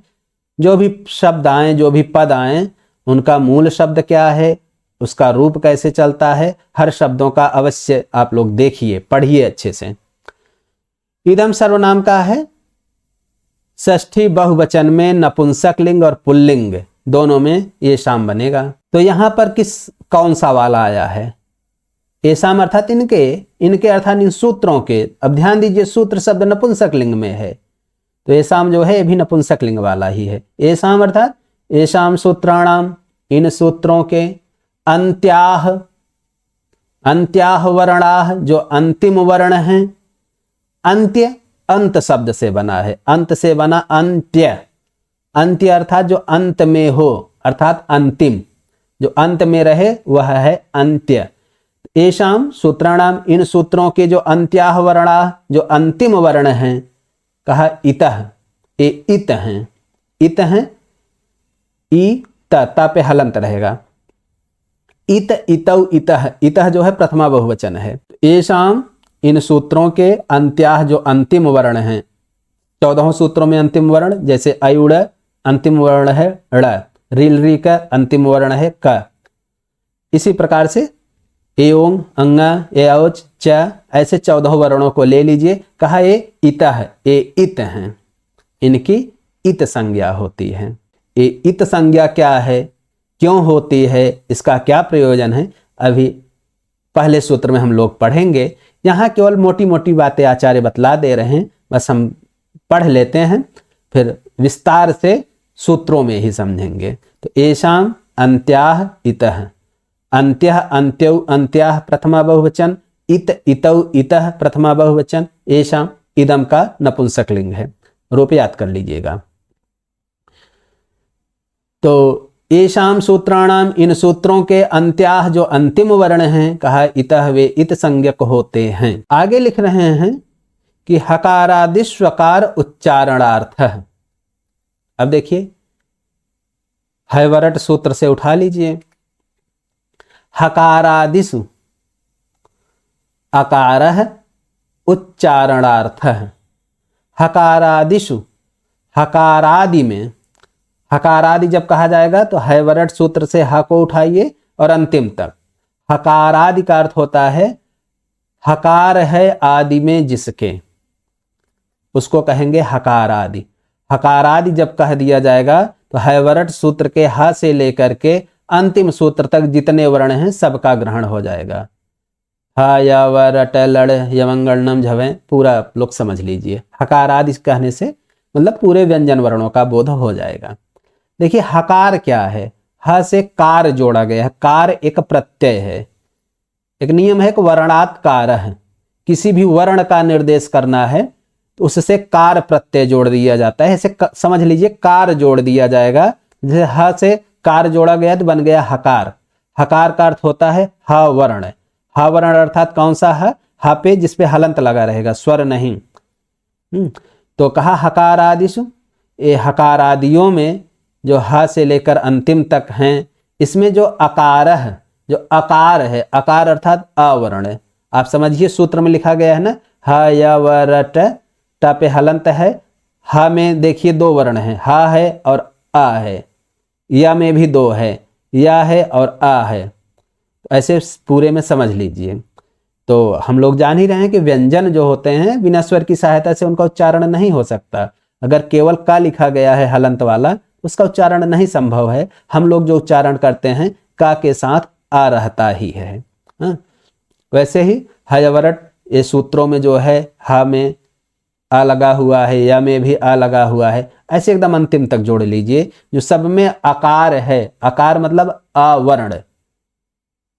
जो भी शब्द आए, जो भी पद आए, उनका मूल शब्द क्या है, उसका रूप कैसे चलता है, हर शब्दों का अवश्य आप लोग देखिए, पढ़िए अच्छे से। इदम सर्वनाम का है षष्ठी बहुवचन में नपुंसक लिंग और पुल्लिंग दोनों में ये शाम बनेगा। तो यहां पर कौन सा वाला आया है, एसाम अर्थात इनके अर्थात इन सूत्रों के। अब ध्यान दीजिए, सूत्र शब्द नपुंसक लिंग में है, तो एसाम जो है ये भी नपुंसक लिंग वाला ही है। एसाम अर्थात एसाम सूत्राणाम, इन सूत्रों के, अंत्याह, अंत्याह वर्णाह जो अंतिम वर्ण हैं। अंत्य अंत शब्द से बना है, अंत से बना अंत्य। अंत्य अर्थात जो अंत में हो, अर्थात अंतिम, जो अंत में रहे वह है अंत्य। एशाम सूत्राणाम, इन सूत्रों के जो अंत्याह वर्णाह जो अंतिम वर्ण हैं, कहा इतः, ये इत हैं, इत हैं, ई ता पे हलंत रहेगा। इत इतौ इतः, इतः जो है प्रथमा बहुवचन है। एशाम इन सूत्रों के अंत्याह जो अंतिम वर्ण हैं, 14 सूत्रों में अंतिम वर्ण, जैसे अयुड़ अंतिम वर्ण है ड़, रील री का अंतिम वर्ण है क। इसी प्रकार से एओंग अंगा एओच च, ऐसे 14 वर्णों को ले लीजिए। कहा ये इतः, ये इत हैं, इनकी इत संज्ञा होती है। ये इत संज्ञा क्या है, क्यों होती है, इसका क्या प्रयोजन है, अभी पहले सूत्र में हम लोग पढ़ेंगे। यहाँ केवल मोटी मोटी बातें आचार्य बतला दे रहे हैं, बस हम पढ़ लेते हैं, फिर विस्तार से सूत्रों में ही समझेंगे। तो एशाम अंत्याह इतः, अंत्यः अंत्यौ अंत्याह प्रथमा बहुवचन, इत इतौ इतः प्रथमा बहुवचन, एशाम इदम का नपुंसक लिंग है। रूप याद कर लीजिएगा। तो एशाम सूत्राणाम, इन सूत्रों के अंत्याह जो अंतिम वर्ण हैं, कहा इतः वे इत संज्ञक होते हैं। आगे लिख रहे हैं कि हकारादिष्वकार उच्चारणार्थ। अब देखिए हैवरट सूत्र से उठा लीजिए। हकारादिषु अकारः उच्चारणार्थः। हकारादिषु, हकारादि में, हकारादि जब कहा जाएगा तो हैवरट सूत्र से ह को उठाइए और अंतिम तक। हकारादि का अर्थ होता है हकार है आदि में जिसके, उसको कहेंगे हकारादि। हकारादि जब कह दिया जाएगा तो हैवरट सूत्र के ह से लेकर के अंतिम सूत्र तक जितने वर्ण हैं सबका ग्रहण हो जाएगा। ह या व रट लड़ यमंगलनम झवें, पूरा लोग समझ लीजिए। हकारादि कहने से मतलब पूरे व्यंजन वर्णों का बोध हो जाएगा। देखिए हकार क्या है, ह से कार जोड़ा गया है। कार एक प्रत्यय है, एक नियम है कि वर्णात् कारः, किसी भी वर्ण का निर्देश करना है तो उससे कार प्रत्यय जोड़ दिया जाता है। ऐसे समझ लीजिए कार जोड़ दिया जाएगा, जैसे ह से कार जोड़ा गया तो बन गया हकार। हकार का अर्थ होता है ह वर्ण। ह वर्ण अर्थात कौन सा ह, ह पे जिसपे हलंत लगा रहेगा, स्वर नहीं। तो कहा हकारादिषु, ये हकारादियों में जो ह से लेकर अंतिम तक हैं, इसमें जो अकार है, जो अकार है, अकार अर्थात अवर्ण है। आप समझिए सूत्र में लिखा गया है ना, ह या व र ट, ट पे हलंत है। ह में देखिए 2 वर्ण हैं, ह है और आ है। या में भी 2 है, या है और आ है। ऐसे पूरे में समझ लीजिए। तो हम लोग जान ही रहे हैं कि व्यंजन जो होते हैं बिना स्वर की सहायता से उनका उच्चारण नहीं हो सकता। अगर केवल का लिखा गया है हलंत वाला, उसका उच्चारण नहीं संभव है। हम लोग जो उच्चारण करते हैं का के साथ आ रहता ही है। वैसे ही हयवरट ये सूत्रों में जो है हा में आ लगा हुआ है, या में भी आ लगा हुआ है, ऐसे एकदम अंतिम तक जोड़ लीजिए। जो सब में आकार है, आकार मतलब आवर्ण,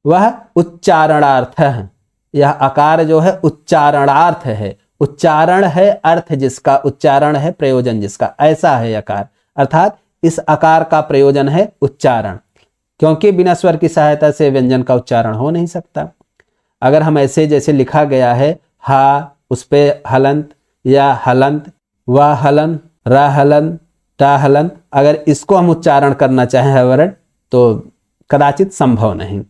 वह उच्चारणार्थ है। यह आकार जो है उच्चारणार्थ है। उच्चारण है अर्थ जिसका, उच्चारण है प्रयोजन जिसका, ऐसा है आकार। अर्थात इस आकार का प्रयोजन है उच्चारण, क्योंकि बिना स्वर की सहायता से व्यंजन का उच्चारण हो नहीं सकता। अगर हम ऐसे जैसे लिखा गया है हा, उस पे हलंत या हलंत, व हलन, र हलन, टा हलन, अगर इसको हम उच्चारण करना चाहें हैवरट तो कदाचित संभव नहीं।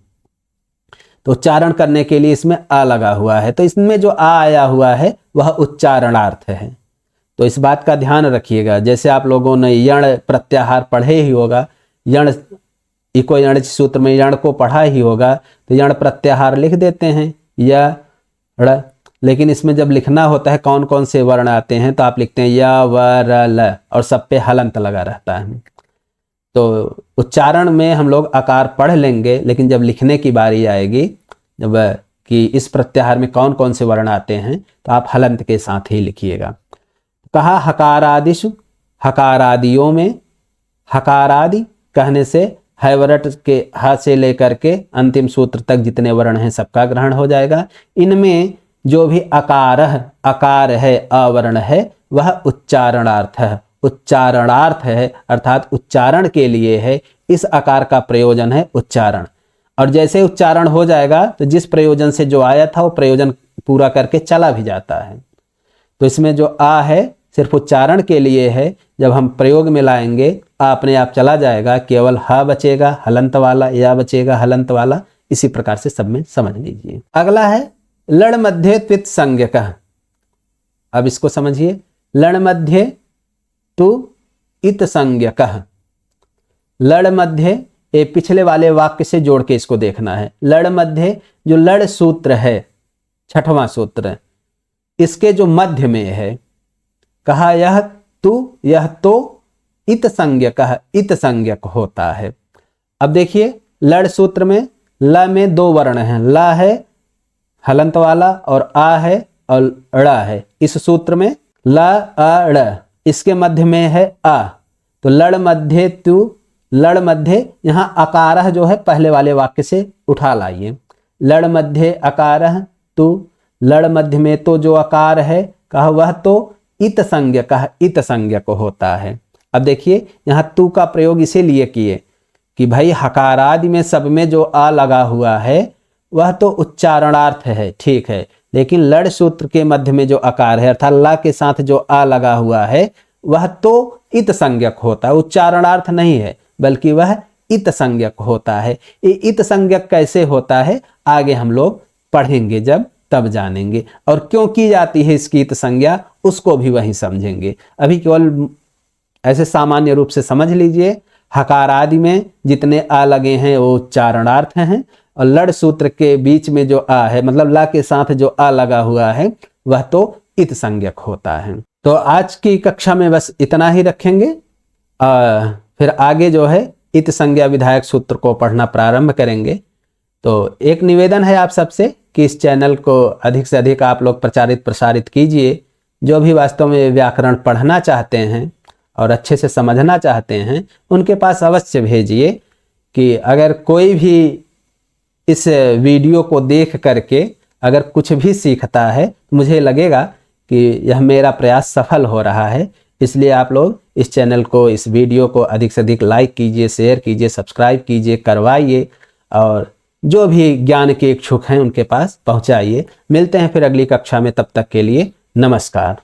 तो उच्चारण करने के लिए इसमें आ लगा हुआ है, तो इसमें जो आ आया हुआ है वह उच्चारणार्थ है। तो इस बात का ध्यान रखिएगा। जैसे आप लोगों ने यण प्रत्याहार पढ़े ही होगा, यण इको यण सूत्र में यण को पढ़ा ही होगा, तो यण प्रत्याहार लिख देते हैं या ड़, लेकिन इसमें जब लिखना होता है कौन कौन से वर्ण आते हैं तो आप लिखते हैं या व र ल, और सब पे हलंत लगा रहता है। तो उच्चारण में हम लोग आकार पढ़ लेंगे, लेकिन जब लिखने की बारी आएगी जब कि इस प्रत्याहार में कौन कौन से वर्ण आते हैं तो आप हलंत के साथ ही लिखिएगा। कहा हकारादिषु, हकारादियों में, हकारादि कहने से हैवरट के ह से लेकर के अंतिम सूत्र तक जितने वर्ण हैं सबका ग्रहण हो जाएगा। इनमें जो भी आकार है, अवर्ण है, वह उच्चारणार्थ है, उच्चारणार्थ है अर्थात उच्चारण के लिए है। इस आकार का प्रयोजन है उच्चारण, और जैसे उच्चारण हो जाएगा तो जिस प्रयोजन से जो आया था वो प्रयोजन पूरा करके चला भी जाता है। तो इसमें जो आ है सिर्फ उच्चारण के लिए है, जब हम प्रयोग में लाएंगे आ अपने आप चला जाएगा, केवल ह बचेगा हलंत वाला, या बचेगा हलंत वाला। इसी प्रकार से सब में समझ लीजिए। अगला है लड़ मध्य त्वित संज्ञकः। अब इसको समझिए, लड़ मध्य तु इत संज्ञकः। लड़ मध्य ये पिछले वाले वाक्य से जोड़ के इसको देखना है। लड़ मध्य जो लड़ सूत्र है, छठवां सूत्र, इसके जो मध्य में है, कहा यह तु, यह तो इत संज्ञकः, इत संज्ञक होता है। अब देखिए लड़ सूत्र में ल में दो वर्ण हैं, ल है हलंत वाला और आ है और ड़ है। इस सूत्र में ल अ ड़, इसके मध्य में है आ, तो लड़ मध्य तु, लड़ मध्य, यहाँ अकारः जो है पहले वाले वाक्य से उठा लाइए। लड़ मध्य अकारः तु, लड़ मध्य में तो जो आकार है कहा वह तो इत संज्ञकः, इत संज्ञक होता है। अब देखिए यहाँ तू का प्रयोग इसीलिए किए कि भाई हकारादि में सब में जो आ लगा हुआ है वह तो उच्चारणार्थ है, ठीक है, लेकिन लड़ सूत्र के मध्य में जो आकार है अर्थात ला के साथ जो आ लगा हुआ है वह तो इत संज्ञक होता है, उच्चारणार्थ नहीं है बल्कि वह इत संज्ञक होता है। ये इत संज्ञक कैसे होता है आगे हम लोग पढ़ेंगे जब, तब जानेंगे, और क्यों की जाती है इसकी इत संज्ञा उसको भी वहीं समझेंगे। अभी केवल ऐसे सामान्य रूप से समझ लीजिए, हकार आदि में जितने आ लगे हैं वो उच्चारणार्थ हैं, और लड़ सूत्र के बीच में जो आ है मतलब ला के साथ जो आ लगा हुआ है वह तो इत संज्ञक होता है। तो आज की कक्षा में बस इतना ही रखेंगे, फिर आगे जो है इत संज्ञा विधायक सूत्र को पढ़ना प्रारंभ करेंगे। तो एक निवेदन है आप सबसे कि इस चैनल को अधिक से अधिक आप लोग प्रचारित प्रसारित कीजिए। जो भी वास्तव में व्याकरण पढ़ना चाहते हैं और अच्छे से समझना चाहते हैं उनके पास अवश्य भेजिए, कि अगर कोई भी इस वीडियो को देख करके अगर कुछ भी सीखता है मुझे लगेगा कि यह मेरा प्रयास सफल हो रहा है। इसलिए आप लोग इस चैनल को, इस वीडियो को अधिक से अधिक लाइक कीजिए, शेयर कीजिए, सब्सक्राइब कीजिए, करवाइए, और जो भी ज्ञान के इच्छुक हैं उनके पास पहुंचाइए। मिलते हैं फिर अगली कक्षा में, तब तक के लिए नमस्कार।